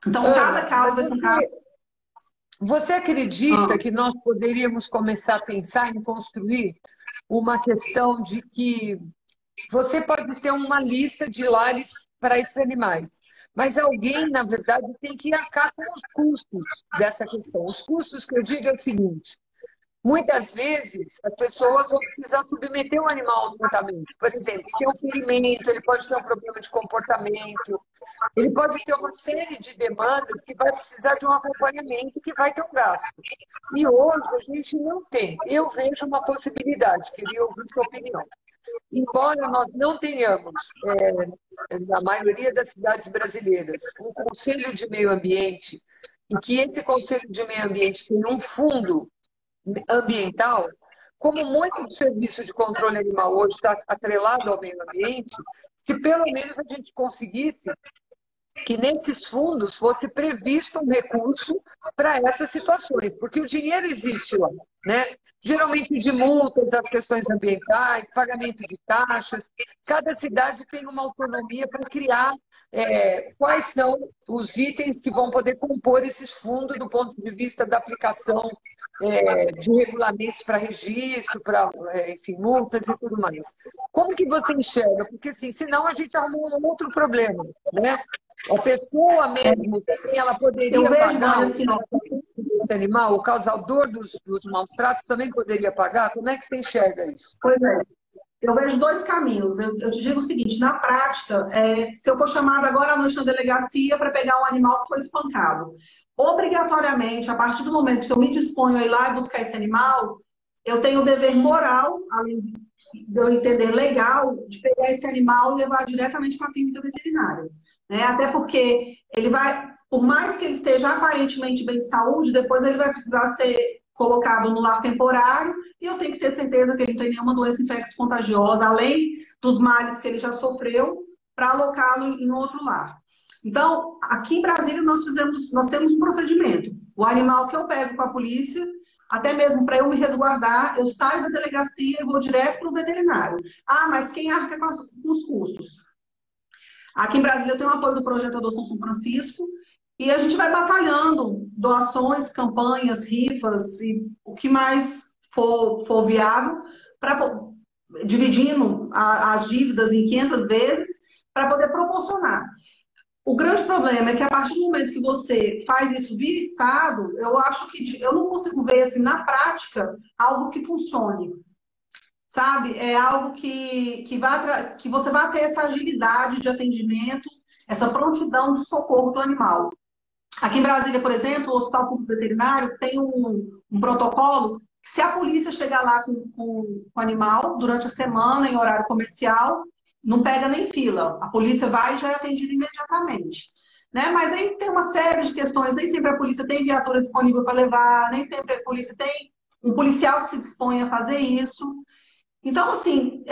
Então, cada caso vai ser um caso. Você acredita que nós poderíamos começar a pensar em construir uma questão de que você pode ter uma lista de lares para esses animais, mas alguém, na verdade, tem que arcar com os custos dessa questão. Os custos que eu digo é o seguinte: muitas vezes as pessoas vão precisar submeter o animal ao tratamento. Por exemplo, tem um ferimento, ele pode ter um problema de comportamento, ele pode ter uma série de demandas que vai precisar de um acompanhamento que vai ter um gasto. E hoje a gente não tem. Eu vejo uma possibilidade, queria ouvir sua opinião. Embora nós não tenhamos, na maioria das cidades brasileiras, um conselho de meio ambiente, e que esse conselho de meio ambiente tem um fundo ambiental, como muito do serviço de controle animal hoje está atrelado ao meio ambiente, se pelo menos a gente conseguisse que nesses fundos fosse previsto um recurso para essas situações, porque o dinheiro existe lá, né? Geralmente de multas, as questões ambientais, pagamento de taxas. Cada cidade tem uma autonomia para criar quais são os itens que vão poder compor esses fundos do ponto de vista da aplicação de regulamentos para registro, para, enfim, multas e tudo mais. Como que você enxerga? Porque, assim, senão a gente arruma um outro problema, né? A pessoa mesmo, ela poderia pagar esse animal, o causador dos maus tratos também poderia pagar? Como é que você enxerga isso? Pois é. Eu vejo dois caminhos. Eu te digo o seguinte: na prática, se eu for chamada agora à noite na delegacia para pegar um animal que foi espancado, obrigatoriamente, a partir do momento que eu me disponho a ir lá e buscar esse animal, eu tenho o dever moral, além de eu entender, legal de pegar esse animal e levar diretamente para a clínica veterinária, né? Até porque ele vai, por mais que ele esteja aparentemente bem de saúde, depois ele vai precisar ser colocado no lar temporário e eu tenho que ter certeza que ele não tem nenhuma doença infecto-contagiosa, além dos males que ele já sofreu, para alocá-lo em outro lar. Então, aqui em Brasília, nós temos um procedimento. O animal que eu pego com a polícia, até mesmo para eu me resguardar, eu saio da delegacia e vou direto para o veterinário. Ah, mas quem arca com os custos? Aqui em Brasília eu tenho o apoio do Projeto Adoção São Francisco e a gente vai batalhando doações, campanhas, rifas e o que mais for viável, dividindo as dívidas em 500 vezes para poder proporcionar. O grande problema é que a partir do momento que você faz isso via Estado, eu acho que eu não consigo ver assim, na prática algo que funcione. Sabe? É algo que você vai ter essa agilidade de atendimento, essa prontidão de socorro do animal. Aqui em Brasília, por exemplo, o Hospital Público Veterinário tem um protocolo que se a polícia chegar lá com o animal durante a semana, em horário comercial, não pega nem fila. A polícia vai e já é atendida imediatamente. Né? Mas aí tem uma série de questões. Nem sempre a polícia tem viatura disponível para levar, nem sempre a polícia tem um policial que se dispõe a fazer isso. Então, assim,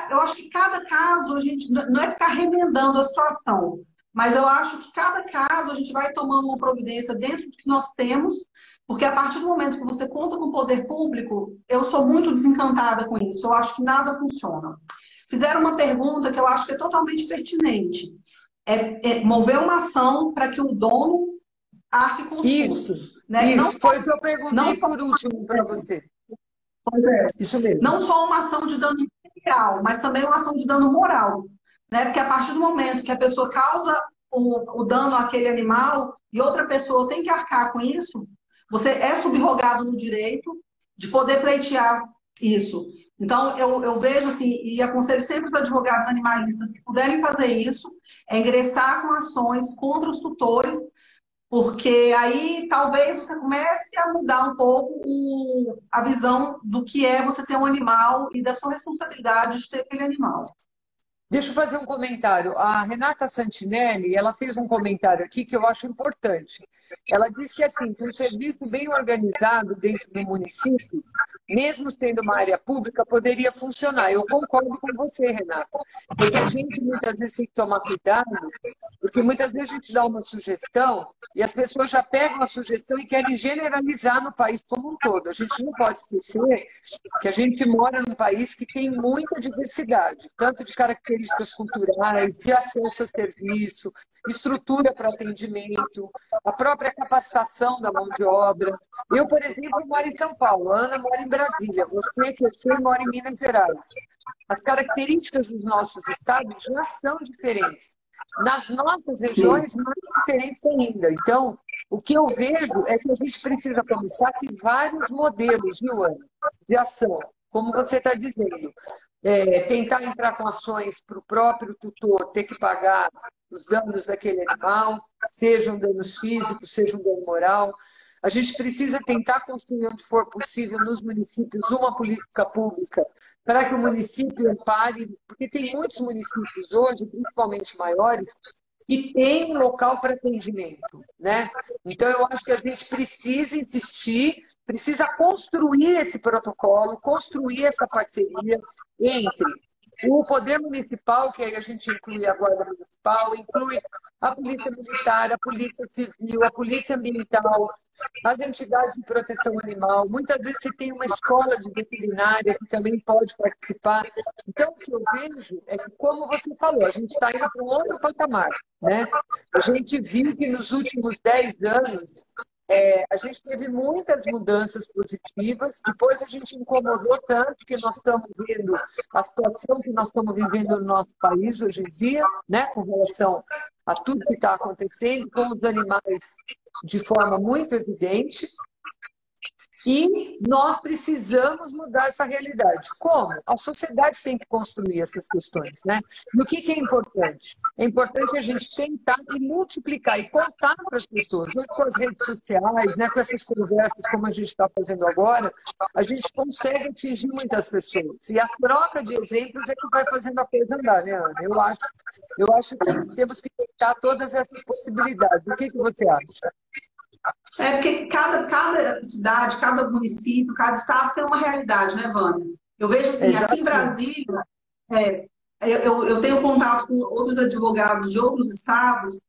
eu acho que cada caso, a gente não é ficar remendando a situação, mas eu acho que cada caso a gente vai tomando uma providência dentro do que nós temos, porque a partir do momento que você conta com o poder público, eu sou muito desencantada com isso, eu acho que nada funciona. Fizeram uma pergunta que eu acho que é totalmente pertinente. Mover uma ação para que o dono arque com os custos. Né? Isso, foi o que eu perguntei por último para você. Isso mesmo. Não só uma ação de dano material, mas também uma ação de dano moral. Né? Porque a partir do momento que a pessoa causa o dano àquele animal e outra pessoa tem que arcar com isso, você é subrogado no direito de poder pleitear isso. Então, eu vejo assim, e aconselho sempre os advogados animalistas que puderem fazer isso, é ingressar com ações contra os tutores, porque aí talvez você comece a mudar um pouco a visão do que é você ter um animal e da sua responsabilidade de ter aquele animal. Deixa eu fazer um comentário. A Renata Santinelli, ela fez um comentário aqui que eu acho importante. Ela disse que, assim, que um serviço bem organizado dentro do município, mesmo sendo uma área pública, poderia funcionar. Eu concordo com você, Renata. Porque a gente, muitas vezes, tem que tomar cuidado, porque muitas vezes a gente dá uma sugestão e as pessoas já pegam a sugestão e querem generalizar no país como um todo. A gente não pode esquecer que a gente mora num país que tem muita diversidade, tanto de características culturais, de acesso a serviço, estrutura para atendimento, a própria capacitação da mão de obra. Eu, por exemplo, moro em São Paulo, a Ana mora em Brasília, você, que eu sei, mora em Minas Gerais. As características dos nossos estados já são diferentes. Nas nossas regiões, mais diferentes ainda. Então, o que eu vejo é que a gente precisa começar a ter vários modelos, viu, Ana, de ação. Como você está dizendo, tentar entrar com ações para o próprio tutor ter que pagar os danos daquele animal, sejam danos físicos, sejam dano moral. A gente precisa tentar construir, onde for possível, nos municípios, uma política pública para que o município ampare, porque tem muitos municípios hoje, principalmente maiores, que tem um local para atendimento, né? Então, eu acho que a gente precisa insistir, precisa construir esse protocolo, construir essa parceria entre o poder municipal, que aí a gente inclui a Guarda Municipal, inclui a Polícia Militar, a Polícia Civil, a Polícia Ambiental, as entidades de proteção animal. Muitas vezes se tem uma escola de veterinária que também pode participar. Então, o que eu vejo é que, como você falou, a gente está indo para um outro patamar, né? A gente viu que nos últimos 10 anos a gente teve muitas mudanças positivas, depois a gente incomodou tanto que nós estamos vendo a situação que nós estamos vivendo no nosso país hoje em dia, né, com relação a tudo que está acontecendo com os animais de forma muito evidente. E nós precisamos mudar essa realidade. Como? A sociedade tem que construir essas questões, né? E o que é importante? É importante a gente tentar e multiplicar e contar para as pessoas. Hoje, com as redes sociais, né, com essas conversas como a gente está fazendo agora, a gente consegue atingir muitas pessoas. E a troca de exemplos é que vai fazendo a coisa andar, né, Ana? Eu acho que temos que tentar todas essas possibilidades. O que você acha? É porque cada cidade, cada município, cada estado tem uma realidade, né, Vânia? Eu vejo assim, aqui em Exatamente. Brasília, é, eu tenho contato com outros advogados de outros estados,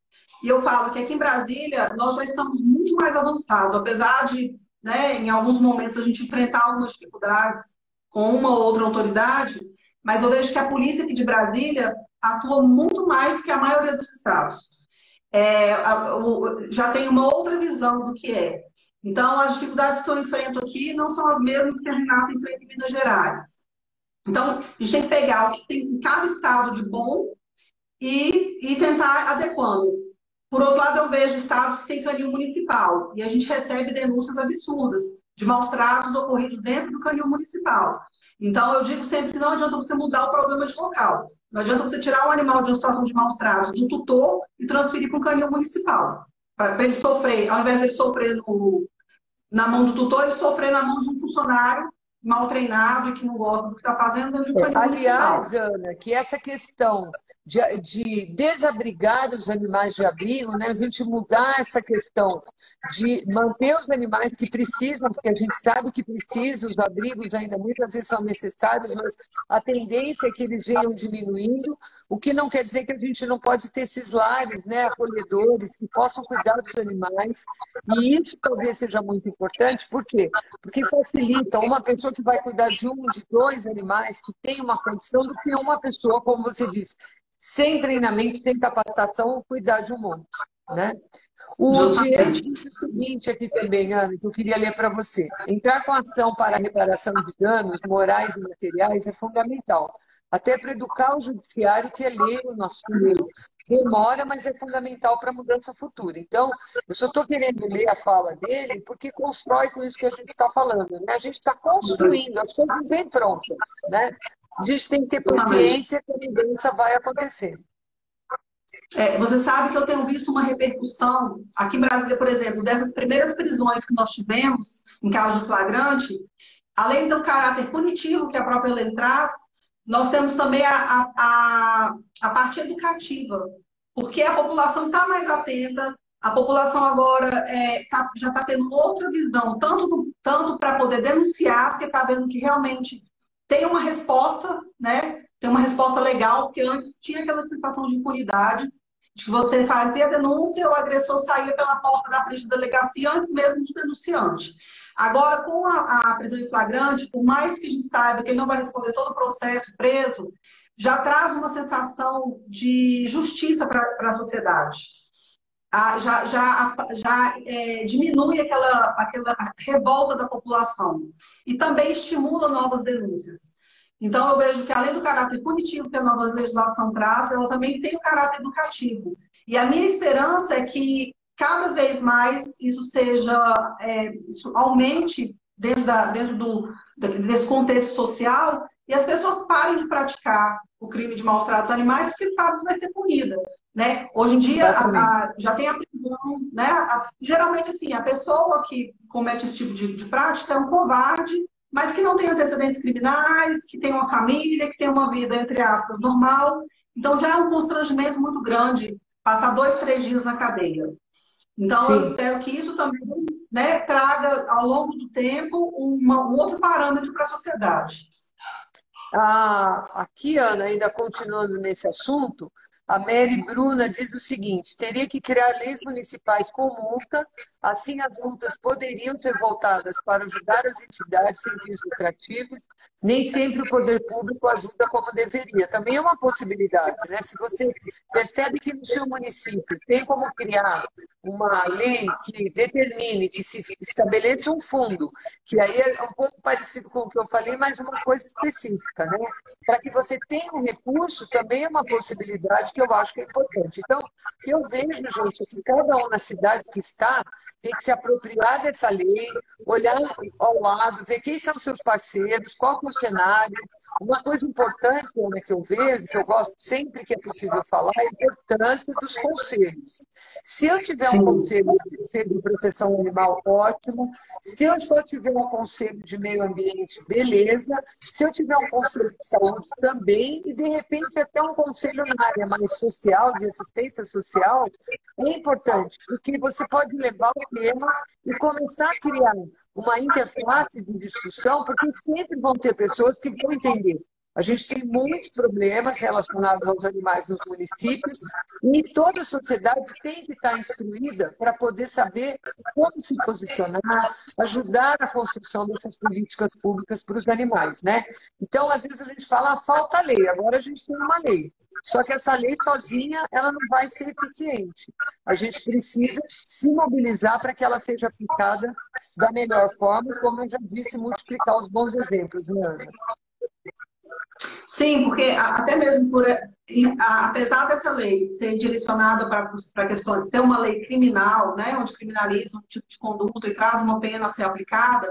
e eu falo que aqui em Brasília nós já estamos muito mais avançados, apesar de, né, em alguns momentos a gente enfrentar algumas dificuldades com uma ou outra autoridade, mas eu vejo que a polícia aqui de Brasília atua muito mais do que a maioria dos estados. Já tem uma outra visão do que é. Então, as dificuldades que eu enfrento aqui não são as mesmas que a Renata enfrenta em Minas Gerais. Então, a gente tem que pegar o que tem em cada estado de bom e tentar adequando. Por outro lado, eu vejo estados que têm canil municipal e a gente recebe denúncias absurdas de maus-tratos ocorridos dentro do canil municipal. Então, eu digo sempre que não adianta você mudar o problema de local. Não adianta você tirar um animal de uma situação de maus-tratos do tutor e transferir para o canil municipal. Para ele sofrer, ao invés de ele sofrer na mão do tutor, ele sofrer na mão de um funcionário mal treinado e que não gosta do que está fazendo dentro de um canil municipal. Aliás, Ana, que essa questão de desabrigar os animais de abrigo, né, a gente mudar essa questão de manter os animais que precisam, porque a gente sabe que precisa, os abrigos ainda muitas vezes são necessários, mas a tendência é que eles venham diminuindo, o que não quer dizer que a gente não pode ter esses lares, né, acolhedores, que possam cuidar dos animais, e isso talvez seja muito importante, por quê? Porque facilita uma pessoa que vai cuidar de um, de dois animais, que tem uma condição, do que uma pessoa, como você disse, sem treinamento, sem capacitação, cuidar de um monte, né? O Diego Justamente. disse o seguinte aqui também, Ana, que eu queria ler para você. Entrar com ação para a reparação de danos morais e materiais é fundamental, até para educar o judiciário, que é ler o nosso assunto. Demora, mas é fundamental para a mudança futura. Então, eu só estou querendo ler a fala dele porque constrói com isso que a gente está falando, né? A gente está construindo, as coisas não vêm prontas, né? A gente tem que ter paciência que a mudança vai acontecer. Você sabe que eu tenho visto uma repercussão aqui em Brasília, por exemplo, dessas primeiras prisões que nós tivemos em caso de flagrante, além do caráter punitivo que a própria lei traz, nós temos também a parte educativa, porque a população está mais atenta, a população agora já está tendo outra visão, tanto para poder denunciar, porque está vendo que realmente tem uma resposta, né? Tem uma resposta legal, porque antes tinha aquela sensação de impunidade, de que você fazia a denúncia, o agressor saía pela porta da frente da delegacia antes mesmo do denunciante. Agora, com a prisão em flagrante, por mais que a gente saiba que ele não vai responder todo o processo preso, já traz uma sensação de justiça para a sociedade. Diminui aquela revolta da população e também estimula novas denúncias. Então, eu vejo que, além do caráter punitivo que a nova legislação traz, ela também tem o caráter educativo. E a minha esperança é que, cada vez mais, isso aumente dentro desse contexto social e as pessoas parem de praticar o crime de maus tratos animais porque sabem que vai ser punida. Né? Hoje em dia, já tem a prisão, né? Geralmente, assim, a pessoa que comete esse tipo de prática é um covarde, mas que não tem antecedentes criminais, que tem uma família, que tem uma vida, entre aspas, normal. Então, já é um constrangimento muito grande passar 2, 3 dias na cadeia. Então, Sim. Eu espero que isso também, né, traga, ao longo do tempo, um outro parâmetro para a sociedade. Aqui, Ana, ainda continuando nesse assunto, a Mary Bruna diz o seguinte: teria que criar leis municipais com multa, assim as multas poderiam ser voltadas para ajudar as entidades sem fins lucrativos, nem sempre o poder público ajuda como deveria. Também é uma possibilidade, né? Se você percebe que no seu município tem como criar uma lei que determine, que se estabeleça um fundo, que aí é um pouco parecido com o que eu falei, mas uma coisa específica, né? Para que você tenha um recurso, também é uma possibilidade que que eu acho que é importante. Então, eu vejo, gente, que cada um na cidade que está tem que se apropriar dessa lei, olhar ao lado, ver quem são os seus parceiros, qual que é o cenário. Uma coisa importante, Ana, que eu vejo, que eu gosto sempre que é possível falar, é a importância dos conselhos. Se eu tiver um Sim. conselho de proteção animal, ótimo. Se eu só tiver um conselho de meio ambiente, beleza. Se eu tiver um conselho de saúde, também. E, de repente, até um conselho na área mais social, de assistência social, é importante, porque você pode levar o tema e começar a criar uma interface de discussão, porque sempre vão ter pessoas que vão entender. A gente tem muitos problemas relacionados aos animais nos municípios e toda a sociedade tem que estar instruída para poder saber como se posicionar, ajudar na construção dessas políticas públicas para os animais, né? Então, às vezes a gente fala, falta lei, agora a gente tem uma lei. Só que essa lei sozinha, ela não vai ser eficiente. A gente precisa se mobilizar para que ela seja aplicada da melhor forma, como eu já disse, multiplicar os bons exemplos, né, Ana? Sim, porque até mesmo apesar dessa lei ser direcionada para questões de ser uma lei criminal, né, onde criminaliza um tipo de conduta e traz uma pena a ser aplicada,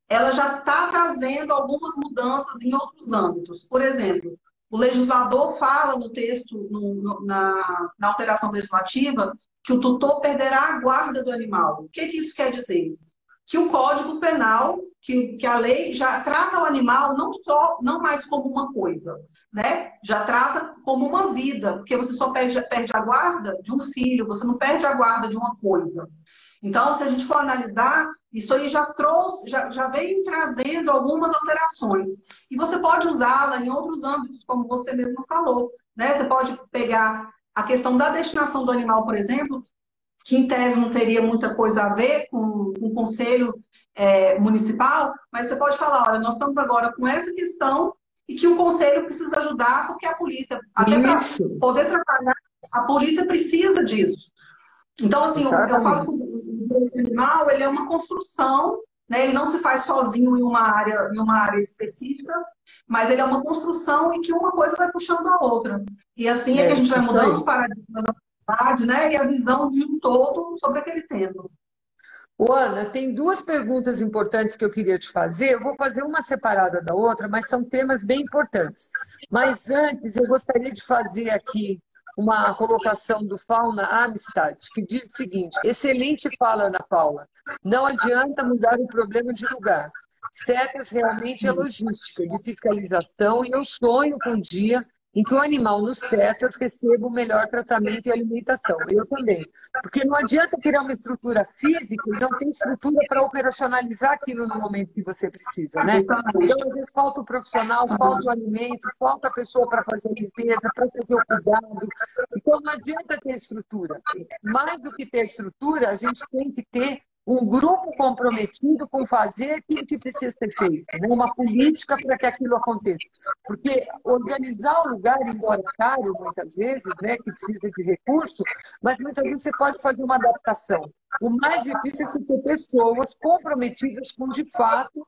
ela já está trazendo algumas mudanças em outros âmbitos. Por exemplo, o legislador fala no texto, na alteração legislativa, que o tutor perderá a guarda do animal. O que isso quer dizer? Que o Código Penal, que a lei já trata o animal não mais como uma coisa, né? Já trata como uma vida, porque você só perde a guarda de um filho, você não perde a guarda de uma coisa. Então, se a gente for analisar, isso aí já vem trazendo algumas alterações. E você pode usá-la em outros âmbitos, como você mesmo falou, né? Você pode pegar a questão da destinação do animal, por exemplo, que em tese não teria muita coisa a ver com o conselho municipal, mas você pode falar, olha, nós estamos agora com essa questão e que o conselho precisa ajudar, porque a polícia, até para Isso, poder trabalhar, a polícia precisa disso. Então, assim, eu falo que exatamente. o direito animal, ele é uma construção, né? Ele não se faz sozinho em uma área específica, mas ele é uma construção e que uma coisa vai puxando a outra. E assim é que a gente vai Isso mudando aí. os paradigmas da sociedade, né? E a visão de um todo sobre aquele tema. Ô, Ana, tem duas perguntas importantes que eu queria te fazer. Eu vou fazer uma separada da outra, mas são temas bem importantes. Mas antes, eu gostaria de fazer aqui uma colocação do Fauna Amistad, que diz o seguinte: excelente fala, Ana Paula. Não adianta mudar o problema de lugar. Cegas realmente é logística, de fiscalização, e eu sonho com um dia em que o animal nos CETAS receba o melhor tratamento e alimentação. Eu também. Porque não adianta criar uma estrutura física e não ter estrutura para operacionalizar aquilo no momento que você precisa, né? Então, às vezes, falta o profissional, falta o alimento, falta a pessoa para fazer a limpeza, para fazer o cuidado. Então, não adianta ter estrutura. Mais do que ter estrutura, a gente tem que ter um grupo comprometido com fazer aquilo que precisa ser feito, né? Uma política para que aquilo aconteça. Porque organizar o lugar, embora caro muitas vezes, né, que precisa de recurso, mas muitas vezes você pode fazer uma adaptação. O mais difícil é você ter pessoas comprometidas com, de fato,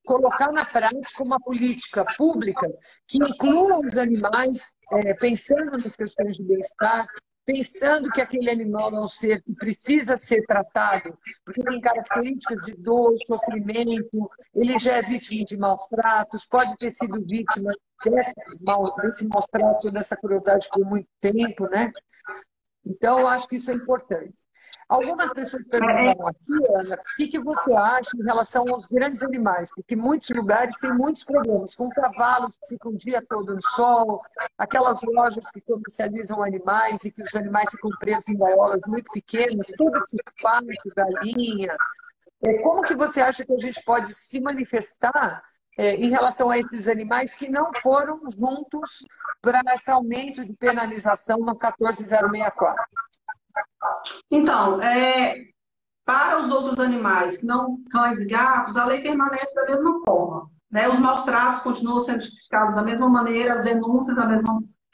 colocar na prática uma política pública que inclua os animais, pensando nas questões de bem-estar, pensando que aquele animal é um ser que precisa ser tratado, porque tem características de dor, sofrimento, ele já é vítima de maus tratos, pode ter sido vítima desse maus tratos ou dessa crueldade por muito tempo, né? Então, eu acho que isso é importante. Algumas pessoas perguntaram aqui, Ana, o que você acha em relação aos grandes animais? Porque muitos lugares têm muitos problemas, com cavalos que ficam o dia todo no sol, aquelas lojas que comercializam animais e que os animais ficam presos em gaiolas muito pequenas, tudo tipo pato, galinha. Como que você acha que a gente pode se manifestar em relação a esses animais que não foram juntos para esse aumento de penalização no 14064? Então, para os outros animais, que não cães e gatos, a lei permanece da mesma forma, né? Os maus tratos continuam sendo tipificados da mesma maneira, as denúncias a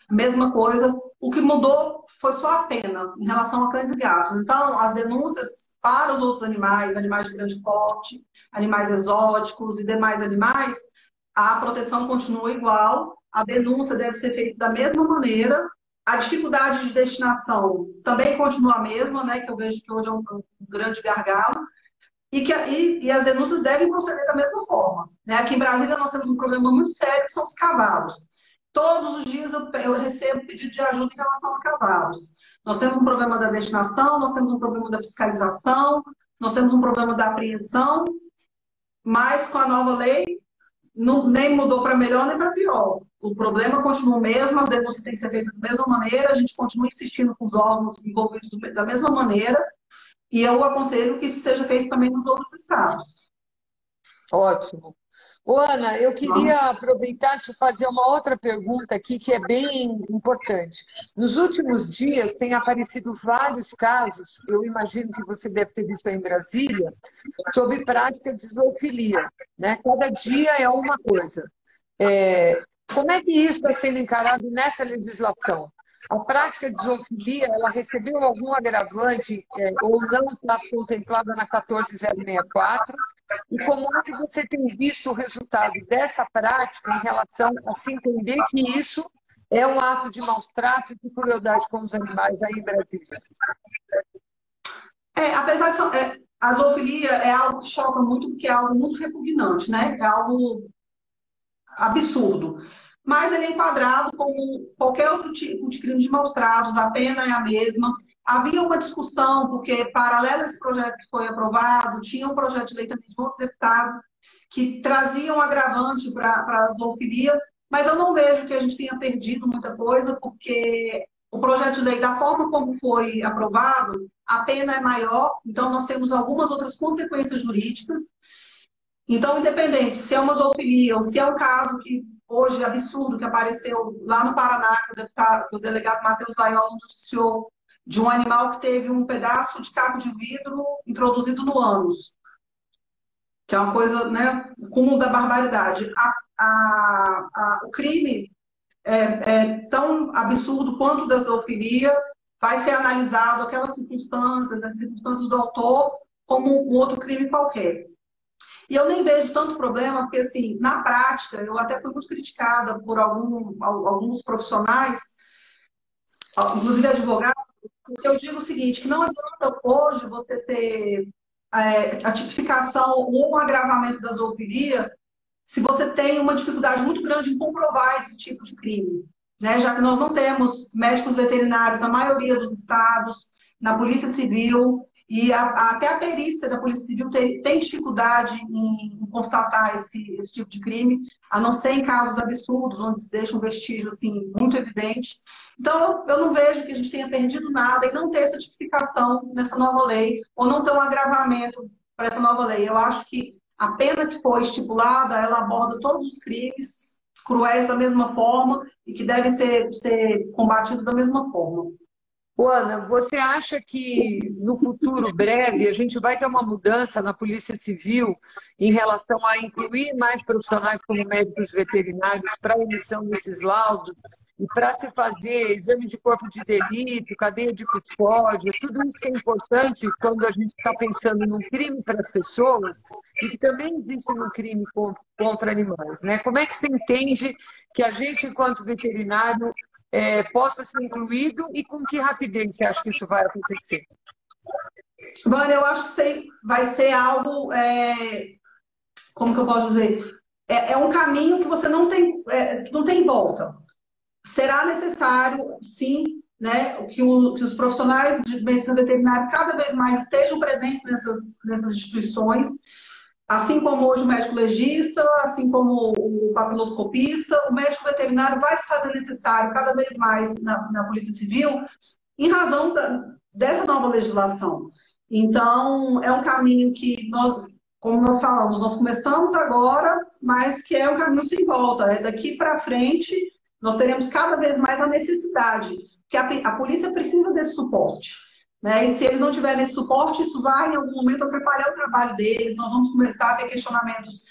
mesma coisa. O que mudou foi só a pena em relação a cães e gatos. Então, as denúncias para os outros animais, animais de grande porte, animais exóticos e demais animais, a proteção continua igual, a denúncia deve ser feita da mesma maneira, A dificuldade de destinação também continua a mesma, né? Que eu vejo que hoje é um grande gargalo. E as denúncias devem proceder da mesma forma. Né? Aqui em Brasília nós temos um problema muito sério, que são os cavalos. Todos os dias eu recebo pedido de ajuda em relação a cavalos. Nós temos um problema da destinação, nós temos um problema da fiscalização, nós temos um problema da apreensão, mas com a nova lei não, nem mudou para melhor nem para pior. O problema continua o mesmo, as denúncias têm que ser feitas da mesma maneira, a gente continua insistindo com os órgãos envolvidos da mesma maneira, e eu aconselho que isso seja feito também nos outros estados. Ótimo. Ô, Ana, eu queria aproveitar e te fazer uma outra pergunta aqui que é bem importante. Nos últimos dias tem aparecido vários casos, eu imagino que você deve ter visto aí em Brasília, sobre prática de zoofilia, né? Cada dia é uma coisa. Como é que isso está sendo encarado nessa legislação? A prática de zoofilia, ela recebeu algum agravante ou não está contemplada na 14064? E como é que você tem visto o resultado dessa prática em relação a se entender que isso é um ato de maus-trato e de crueldade com os animais aí em Brasília? Apesar de a zoofilia é algo que choca muito, porque é algo muito repugnante, né? É algo absurdo. Mas ele é enquadrado como qualquer outro tipo de crime de maus-tratos, a pena é a mesma. Havia uma discussão, porque, paralelo a esse projeto que foi aprovado, tinha um projeto de lei também de outro deputado que trazia um agravante para a zoofilia, mas eu não vejo que a gente tenha perdido muita coisa, porque o projeto de lei, da forma como foi aprovado, a pena é maior, então nós temos algumas outras consequências jurídicas. Então, independente se é uma zoofilia ou se é um caso que hoje absurdo que apareceu lá no Paraná, que o delegado Matheus Vaiolo noticiou de um animal que teve um pedaço de caco de vidro introduzido no ânus, que é uma coisa, né, o cúmulo da barbaridade. O crime é tão absurdo quanto o da zoofilia, vai ser analisado aquelas circunstâncias, as circunstâncias do autor, como um outro crime qualquer. E eu nem vejo tanto problema, porque, assim, na prática, eu até fui muito criticada por alguns profissionais, inclusive advogados, porque eu digo o seguinte, que não adianta hoje você ter a tipificação ou um agravamento da zoofilia se você tem uma dificuldade muito grande em comprovar esse tipo de crime. Né? Já que nós não temos médicos veterinários na maioria dos estados, na Polícia Civil, e até a perícia da Polícia Civil tem dificuldade em constatar esse tipo de crime, a não ser em casos absurdos, onde se deixa um vestígio assim, muito evidente. Então, eu não vejo que a gente tenha perdido nada em não ter essa tipificação nessa nova lei, ou não ter um agravamento para essa nova lei. Eu acho que a pena que foi estipulada, ela aborda todos os crimes cruéis da mesma forma e que devem ser combatidos da mesma forma. Ana, você acha que no futuro breve a gente vai ter uma mudança na Polícia Civil em relação a incluir mais profissionais como médicos veterinários para a emissão desses laudos e para se fazer exame de corpo de delito, cadeia de custódia, tudo isso que é importante quando a gente está pensando num crime para as pessoas e que também existe no crime contra animais, né? Como é que você entende que a gente, enquanto veterinário, possa ser incluído e com que rapidez você acha que isso vai acontecer? Vânia, eu acho que vai ser algo, como que eu posso dizer? É um caminho que você não tem volta. Será necessário, sim, né, que os profissionais de medicina veterinária cada vez mais estejam presentes nessas instituições, assim como hoje o médico legista, assim como o papiloscopista, o médico veterinário vai se fazer necessário cada vez mais na Polícia Civil, em razão dessa nova legislação. Então, é um caminho que como nós falamos, nós começamos agora, mas que é um caminho sem volta. Daqui para frente, nós teremos cada vez mais a necessidade, porque a polícia precisa desse suporte. Né? E se eles não tiverem esse suporte, isso vai, em algum momento, atrapalhar o trabalho deles. Nós vamos começar a ter questionamentos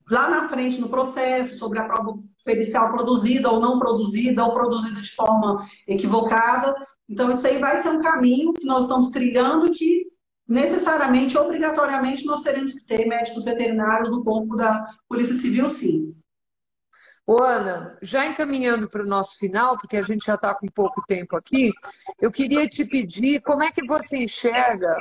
lá na frente no processo sobre a prova pericial produzida ou não produzida, ou produzida de forma equivocada. Então, isso aí vai ser um caminho que nós estamos trilhando e que, necessariamente, obrigatoriamente, nós teremos que ter médicos veterinários no corpo da Polícia Civil, sim. Ô, Ana, já encaminhando para o nosso final, porque a gente já está com pouco tempo aqui, eu queria te pedir como é que você enxerga,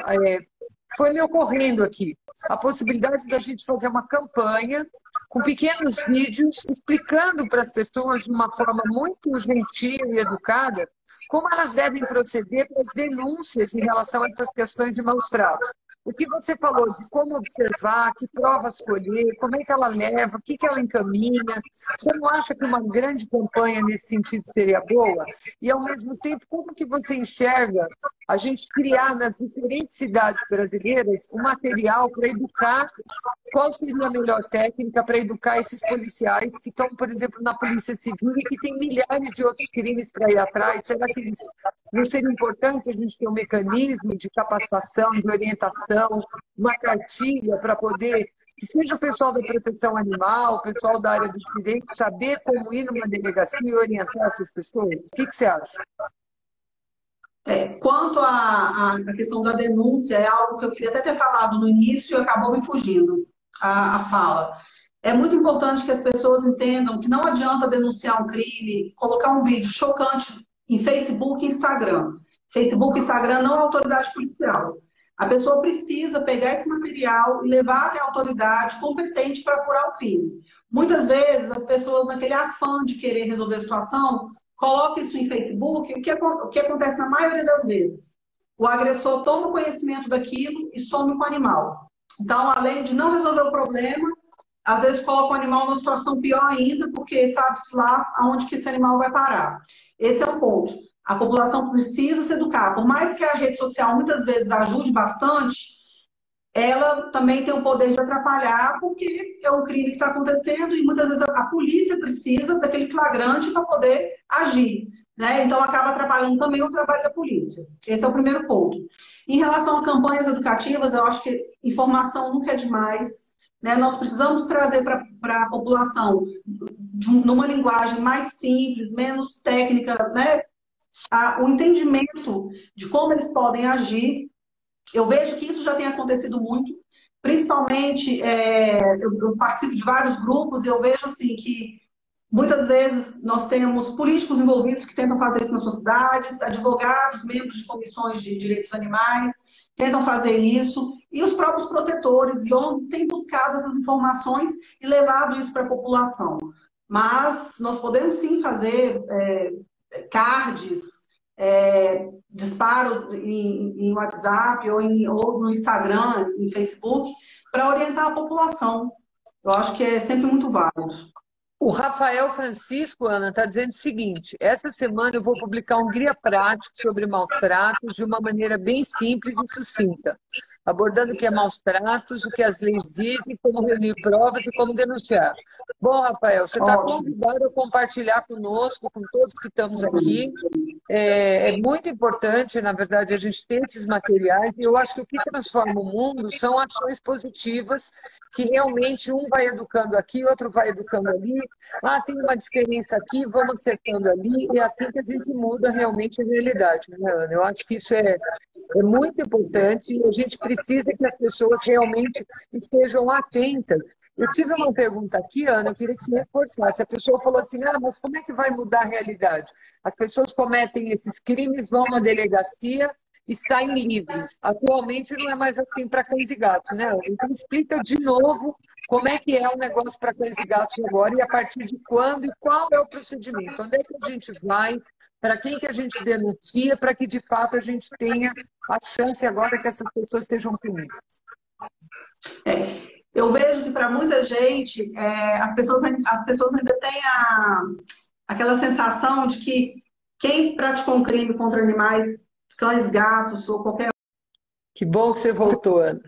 foi me ocorrendo aqui, a possibilidade da gente fazer uma campanha com pequenos vídeos explicando para as pessoas de uma forma muito gentil e educada como elas devem proceder para as denúncias em relação a essas questões de maus tratos. O que você falou de como observar, que provas colher, como é que ela leva, o que que ela encaminha. Você não acha que uma grande campanha nesse sentido seria boa? E, ao mesmo tempo, como que você enxerga a gente criar nas diferentes cidades brasileiras um material para educar qual seria a melhor técnica para educar esses policiais que estão, por exemplo, na Polícia Civil e que tem milhares de outros crimes para ir atrás? Será que não seria importante a gente ter um mecanismo de capacitação, de orientação, uma cartilha para poder, que seja o pessoal da proteção animal, o pessoal da área do direito, saber como ir numa delegacia e orientar essas pessoas? O que você acha? Quanto à questão da denúncia, é algo que eu queria até ter falado no início e acabou me fugindo a fala. É muito importante que as pessoas entendam que não adianta denunciar um crime, colocar um vídeo chocante em Facebook e Instagram. Facebook e Instagram não é autoridade policial. A pessoa precisa pegar esse material e levar até a autoridade competente para apurar o crime. Muitas vezes, as pessoas, naquele afã de querer resolver a situação, colocam isso em Facebook. O que acontece na maioria das vezes? O agressor toma conhecimento daquilo e some com o animal. Então, além de não resolver o problema, às vezes coloca o animal numa situação pior ainda, porque sabe-se lá aonde que esse animal vai parar. Esse é um ponto. A população precisa se educar. Por mais que a rede social muitas vezes ajude bastante, ela também tem o poder de atrapalhar, porque é um crime que está acontecendo e muitas vezes a polícia precisa daquele flagrante para poder agir, né? Então acaba atrapalhando também o trabalho da polícia. Esse é o primeiro ponto. Em relação a campanhas educativas, eu acho que informação nunca é demais, né? Nós precisamos trazer para a população, numa linguagem mais simples, menos técnica, né? O entendimento de como eles podem agir. Eu vejo que isso já tem acontecido muito, principalmente eu participo de vários grupos e eu vejo assim que muitas vezes nós temos políticos envolvidos que tentam fazer isso nas suas cidades, advogados, membros de comissões de direitos animais tentam fazer isso, e os próprios protetores e ONGs têm buscado essas informações e levado isso para a população. Mas nós podemos sim fazer cards, disparo em WhatsApp ou no Instagram, em Facebook, para orientar a população. Eu acho que é sempre muito válido. O Rafael Francisco, Ana, está dizendo o seguinte: essa semana eu vou publicar um guia prático sobre maus tratos de uma maneira bem simples e sucinta, abordando o que é maus tratos, o que as leis dizem, como reunir provas e como denunciar. Bom, Rafael, você está convidado a compartilhar conosco, com todos que estamos aqui. É muito importante, na verdade, a gente ter esses materiais, e eu acho que o que transforma o mundo são ações positivas, que realmente um vai educando aqui, outro vai educando ali. Ah, tem uma diferença aqui, vamos acertando ali, e é assim que a gente muda realmente a realidade, né, Ana? Eu acho que isso é muito importante, e a gente precisa que as pessoas realmente estejam atentas. Eu tive uma pergunta aqui, Ana, eu queria que você reforçasse. A pessoa falou assim: ah, mas como é que vai mudar a realidade? As pessoas cometem esses crimes, vão na delegacia e saem livres. Atualmente não é mais assim para cães e gatos, né, Ana? Então explica de novo como é que é o negócio para cães e gatos agora, e a partir de quando e qual é o procedimento. Onde é que a gente vai? Para quem que a gente denuncia, para que de fato a gente tenha a chance agora que essas pessoas sejam punidas. Eu vejo que para muita gente as pessoas ainda têm aquela sensação de que quem praticou um crime contra animais, cães, gatos ou qualquer... Que bom que você voltou, Ana.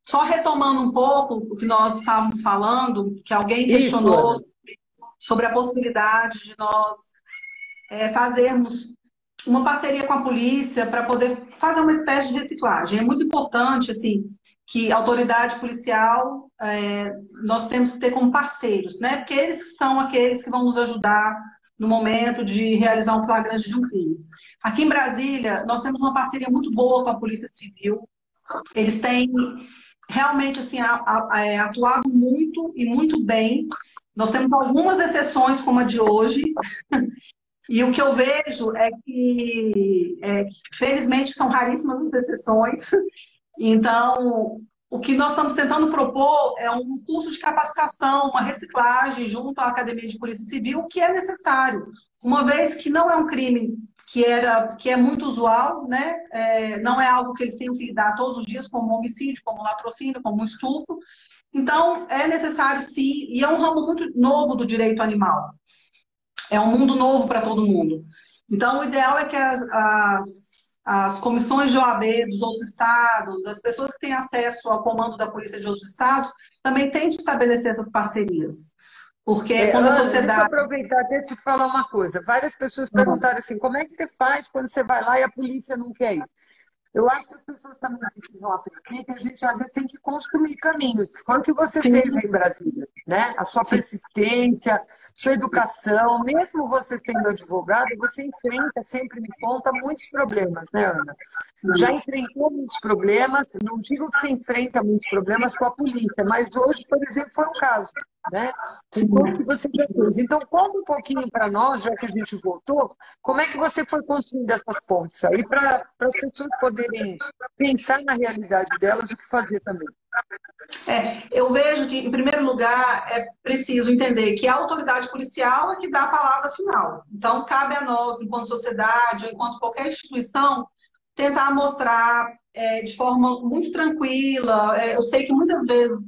Só retomando um pouco o que nós estávamos falando, que alguém questionou sobre a possibilidade de nós fazermos uma parceria com a polícia para poder fazer uma espécie de reciclagem. É muito importante, assim, que a autoridade policial, nós temos que ter como parceiros, né? Porque eles são aqueles que vão nos ajudar no momento de realizar um flagrante de um crime. Aqui em Brasília, nós temos uma parceria muito boa com a Polícia Civil. Eles têm realmente assim, atuado muito e muito bem. Nós temos algumas exceções, como a de hoje, e o que eu vejo felizmente, são raríssimas as exceções. Então, o que nós estamos tentando propor é um curso de capacitação, uma reciclagem junto à Academia de Polícia Civil, que é necessário, uma vez que não é um crime que é muito usual, né? Não é algo que eles tenham que lidar todos os dias, como homicídio, como latrocínio, como estupro. Então, é necessário sim, e é um ramo muito novo do direito animal. É um mundo novo para todo mundo. Então, o ideal é que as comissões de OAB dos outros estados, as pessoas que têm acesso ao comando da polícia de outros estados, também tentem estabelecer essas parcerias. Porque quando a Ana, deixa eu sociedade. aproveitar até te falar uma coisa. Várias pessoas perguntaram assim, como é que você faz quando você vai lá e a polícia não quer ir? Eu acho que as pessoas também precisam aprender que a gente às vezes tem que construir caminhos. Foi o que você Sim, fez em Brasília, né? A sua sim, persistência, sua educação, mesmo você sendo advogado, você enfrenta, sempre me conta, muitos problemas, né, Ana? Já enfrentou muitos problemas, não digo que você enfrenta muitos problemas com a polícia, mas hoje, por exemplo, foi um caso, né? Com tudo que você já fez. Então, conta um pouquinho para nós, já que a gente voltou, como é que você foi construindo essas pontes aí para as pessoas poderem pensar na realidade delas e o que fazer também? eu vejo que, em primeiro lugar, é preciso entender que a autoridade policial é que dá a palavra final. Então, cabe a nós, enquanto sociedade, ou enquanto qualquer instituição, tentar mostrar de forma muito tranquila. Eu sei que muitas vezes,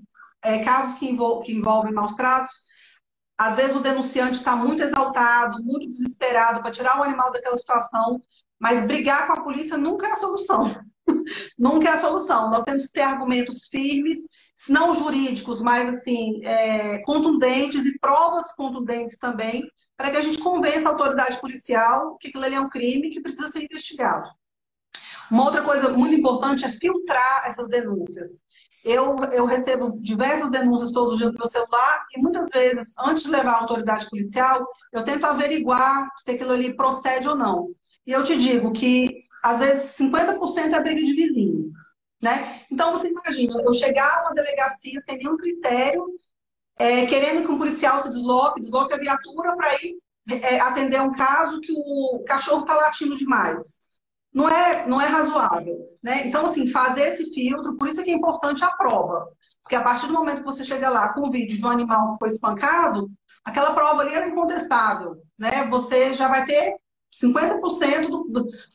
casos que envolvem maus tratos, às vezes o denunciante está muito exaltado, muito desesperado para tirar o animal daquela situação, mas brigar com a polícia nunca é a solução. Nunca é a solução. Nós temos que ter argumentos firmes, se não jurídicos, mas assim, contundentes e provas contundentes também, para que a gente convença a autoridade policial que aquilo ali é um crime que precisa ser investigado. Uma outra coisa muito importante é filtrar essas denúncias. Eu recebo diversas denúncias todos os dias no meu celular e muitas vezes, antes de levar à autoridade policial, eu tento averiguar se aquilo ali procede ou não. E eu te digo que, às vezes, 50% é briga de vizinho, né? Então, você imagina, eu chegar a uma delegacia sem nenhum critério, querendo que um policial se desloque a viatura para ir atender um caso que o cachorro está latindo demais. Não é razoável, né? Então, assim, fazer esse filtro, por isso é que é importante a prova. Porque a partir do momento que você chega lá com o vídeo de um animal que foi espancado, aquela prova ali era incontestável, né? Você já vai ter 50%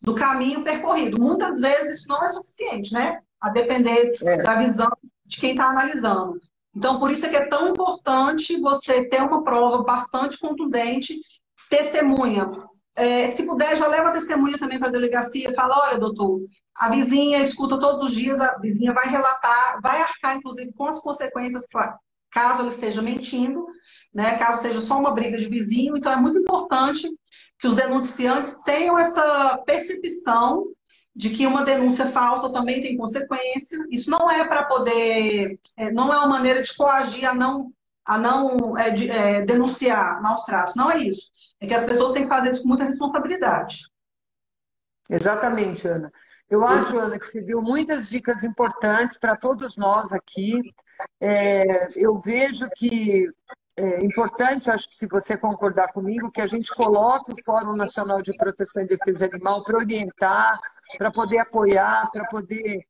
do caminho percorrido. Muitas vezes isso não é suficiente, né? A depender da visão de quem está analisando. Então, por isso é que é tão importante você ter uma prova bastante contundente, testemunha. Se puder, já leva a testemunha também para a delegacia e fala, olha, doutor, a vizinha escuta todos os dias, a vizinha vai relatar, vai arcar, inclusive, com as consequências, caso ela esteja mentindo, né? Caso seja só uma briga de vizinho. Então, é muito importante que os denunciantes tenham essa percepção de que uma denúncia falsa também tem consequência. Isso não é para poder, não é uma maneira de coagir a não denunciar maus tratos, não é isso. É que as pessoas têm que fazer isso com muita responsabilidade. Exatamente, Ana. Eu acho, Ana, que você deu muitas dicas importantes para todos nós aqui. Eu vejo que é importante, acho que se você concordar comigo, que a gente coloque o Fórum Nacional de Proteção e Defesa Animal para orientar, para poder apoiar, para poder,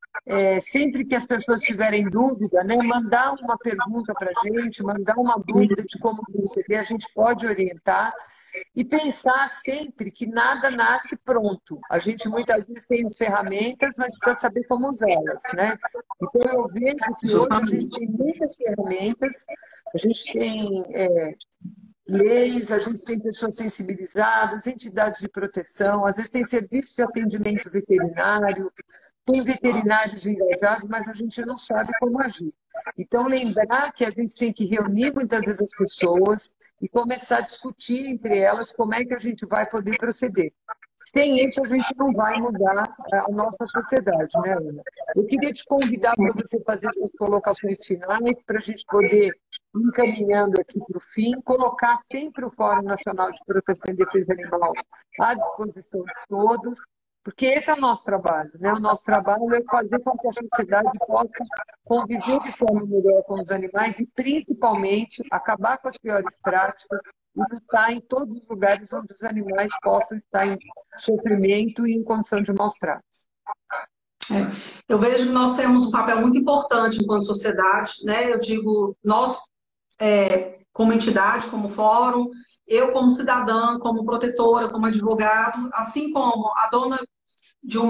sempre que as pessoas tiverem dúvida, né, mandar uma pergunta para a gente, mandar uma dúvida de como proceder, a gente pode orientar. E pensar sempre que nada nasce pronto. A gente muitas vezes tem as ferramentas, mas precisa saber como usá-las, né? Então eu vejo que hoje a gente tem muitas ferramentas, a gente tem leis, a gente tem pessoas sensibilizadas, entidades de proteção, às vezes tem serviço de atendimento veterinário, tem veterinários engajados, mas a gente não sabe como agir. Então, lembrar que a gente tem que reunir muitas vezes as pessoas e começar a discutir entre elas como é que a gente vai poder proceder. Sem isso, a gente não vai mudar a nossa sociedade, né, Ana? Eu queria te convidar para você fazer suas colocações finais, para a gente poder ir encaminhando aqui para o fim, colocar sempre o Fórum Nacional de Proteção e Defesa Animal à disposição de todos, Porque esse é o nosso trabalho, né? O nosso trabalho é fazer com que a sociedade possa conviver de forma melhor com os animais e, principalmente, acabar com as piores práticas e lutar em todos os lugares onde os animais possam estar em sofrimento e em condição de maus tratos. Eu vejo que nós temos um papel muito importante enquanto sociedade, né? Eu digo, nós, como entidade, como fórum, eu como cidadã, como protetora, como advogado, assim como a dona de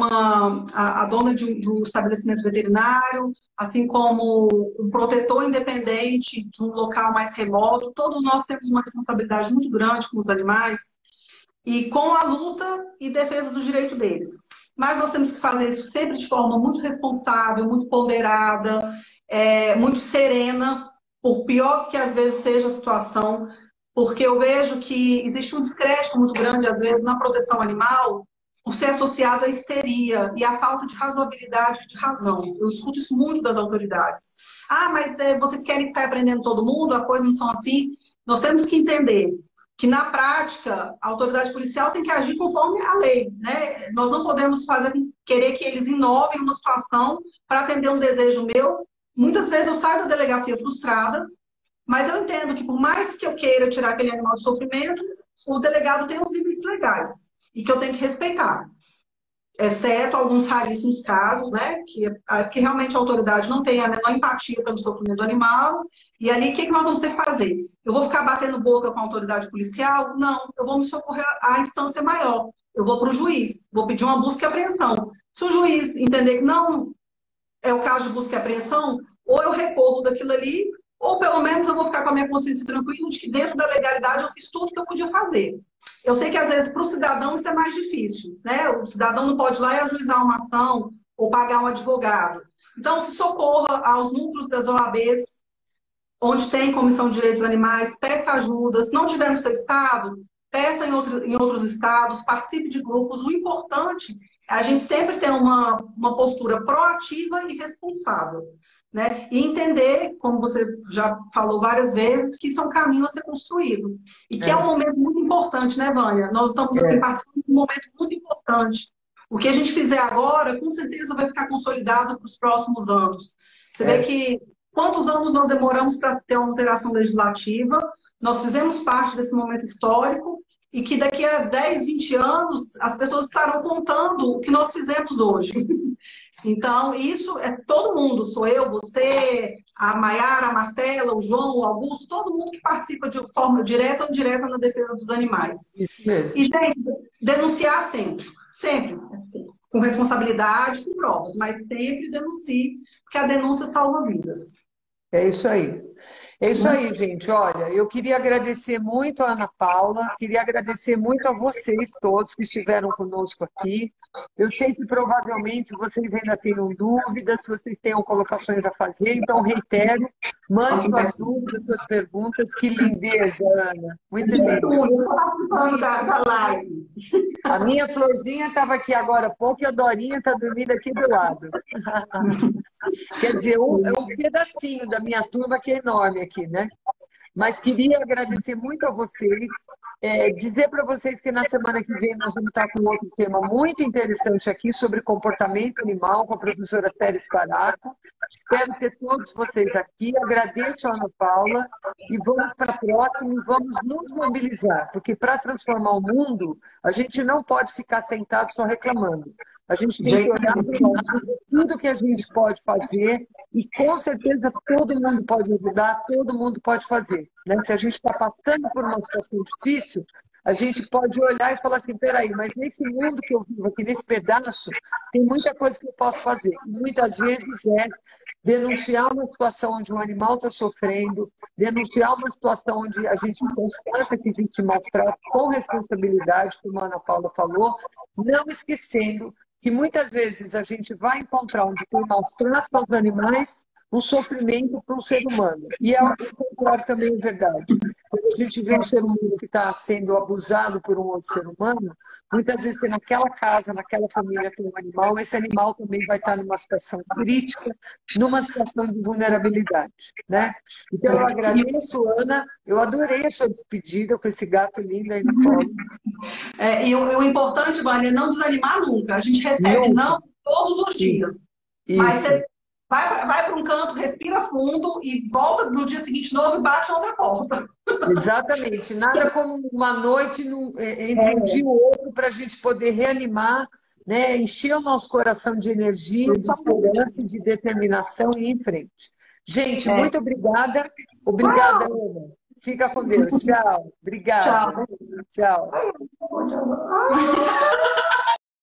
um estabelecimento veterinário, assim como um protetor independente de um local mais remoto, todos nós temos uma responsabilidade muito grande com os animais e com a luta e defesa do direito deles. Mas nós temos que fazer isso sempre de forma muito responsável, muito ponderada, muito serena, por pior que às vezes seja a situação, porque eu vejo que existe um descrédito muito grande, às vezes, na proteção animal, por ser associado à histeria e à falta de razoabilidade de razão. Eu escuto isso muito das autoridades. Ah, mas vocês querem sair prendendo todo mundo? As coisas não são assim. Nós temos que entender que, na prática, a autoridade policial tem que agir conforme a lei, né? Nós não podemos querer que eles inovem uma situação para atender um desejo meu. Muitas vezes eu saio da delegacia frustrada, mas eu entendo que, por mais que eu queira tirar aquele animal de sofrimento, o delegado tem os limites legais e que eu tenho que respeitar, exceto alguns raríssimos casos, né, que realmente a autoridade não tem a menor empatia pelo sofrimento do animal, e ali o que nós vamos ter que fazer? Eu vou ficar batendo boca com a autoridade policial? Não, eu vou me socorrer à instância maior, eu vou para o juiz, vou pedir uma busca e apreensão. Se o juiz entender que não é o caso de busca e apreensão, ou eu recorro daquilo ali, ou pelo menos eu vou ficar com a minha consciência tranquila de que dentro da legalidade eu fiz tudo que eu podia fazer. Eu sei que às vezes para o cidadão isso é mais difícil, né? O cidadão não pode ir lá e ajuizar uma ação ou pagar um advogado. Então, se socorra aos núcleos das OABs, onde tem Comissão de Direitos Animais, peça ajuda. Se não tiver no seu estado, peça em outros estados, participe de grupos. O importante é a gente sempre ter uma postura proativa e responsável, né? E entender, como você já falou várias vezes, que isso é um caminho a ser construído. E que é um momento muito importante, né, Vânia? Nós estamos assim, passando por um momento muito importante. O que a gente fizer agora, com certeza vai ficar consolidado para os próximos anos. Você vê que quantos anos nós demoramos para ter uma alteração legislativa? Nós fizemos parte desse momento histórico e que daqui a 10, 20 anos as pessoas estarão contando o que nós fizemos hoje. Então, isso é todo mundo, sou eu, você, a Maiara, a Marcela, o João, o Augusto, todo mundo que participa de forma direta ou indireta na defesa dos animais. Isso mesmo. E, gente, denunciar sempre, sempre, com responsabilidade, com provas, mas sempre denuncie, porque a denúncia salva vidas. É isso aí. É isso aí, gente. Olha, eu queria agradecer muito a Ana Paula, queria agradecer muito a vocês todos que estiveram conosco aqui. Eu sei que provavelmente vocês ainda tenham dúvidas, vocês tenham colocações a fazer, então reitero, mande suas dúvidas, suas perguntas. Que lindeza, Ana. Muito lindo. Eu estou participando da live. A minha florzinha estava aqui agora há pouco e a Dorinha está dormindo aqui do lado. Quer dizer, é um pedacinho da minha turma que é enorme aqui, né? Mas queria agradecer muito a vocês, dizer para vocês que na semana que vem nós vamos estar com outro tema muito interessante aqui sobre comportamento animal com a professora Séries Faraco. Espero ter todos vocês aqui. Agradeço a Ana Paula e vamos para a próxima e vamos nos mobilizar, porque para transformar o mundo, a gente não pode ficar sentado só reclamando. A gente tem que olhar para tudo que a gente pode fazer e com certeza todo mundo pode ajudar, todo mundo pode fazer, né? Se a gente está passando por uma situação difícil, a gente pode olhar e falar assim, peraí, mas nesse mundo que eu vivo aqui, nesse pedaço, tem muita coisa que eu posso fazer. E muitas vezes é denunciar uma situação onde um animal está sofrendo, denunciar uma situação onde a gente constata que existe maus-trato com responsabilidade, como a Ana Paula falou, não esquecendo que muitas vezes a gente vai encontrar onde tem maus-tratos aos animais um sofrimento para um ser humano. E o contrário também é verdade. Quando a gente vê um ser humano que está sendo abusado por um outro ser humano, muitas vezes tem naquela casa, naquela família tem um animal, esse animal também vai estar numa situação crítica, numa situação de vulnerabilidade, né? Então eu agradeço, Ana, eu adorei a sua despedida com esse gato lindo aí no colo. E o importante, Vânia, é não desanimar nunca. A gente recebe não todos os dias. Mas você vai para um canto, respira fundo e volta no dia seguinte de novo e bate na outra porta. Exatamente. Nada como uma noite entre um dia e o outro para a gente poder reanimar, né? Encher o nosso coração de energia, de esperança, de determinação e ir em frente. Gente, muito obrigada. Obrigada, Ana. Fica com Deus. Tchau. Obrigada. Tchau.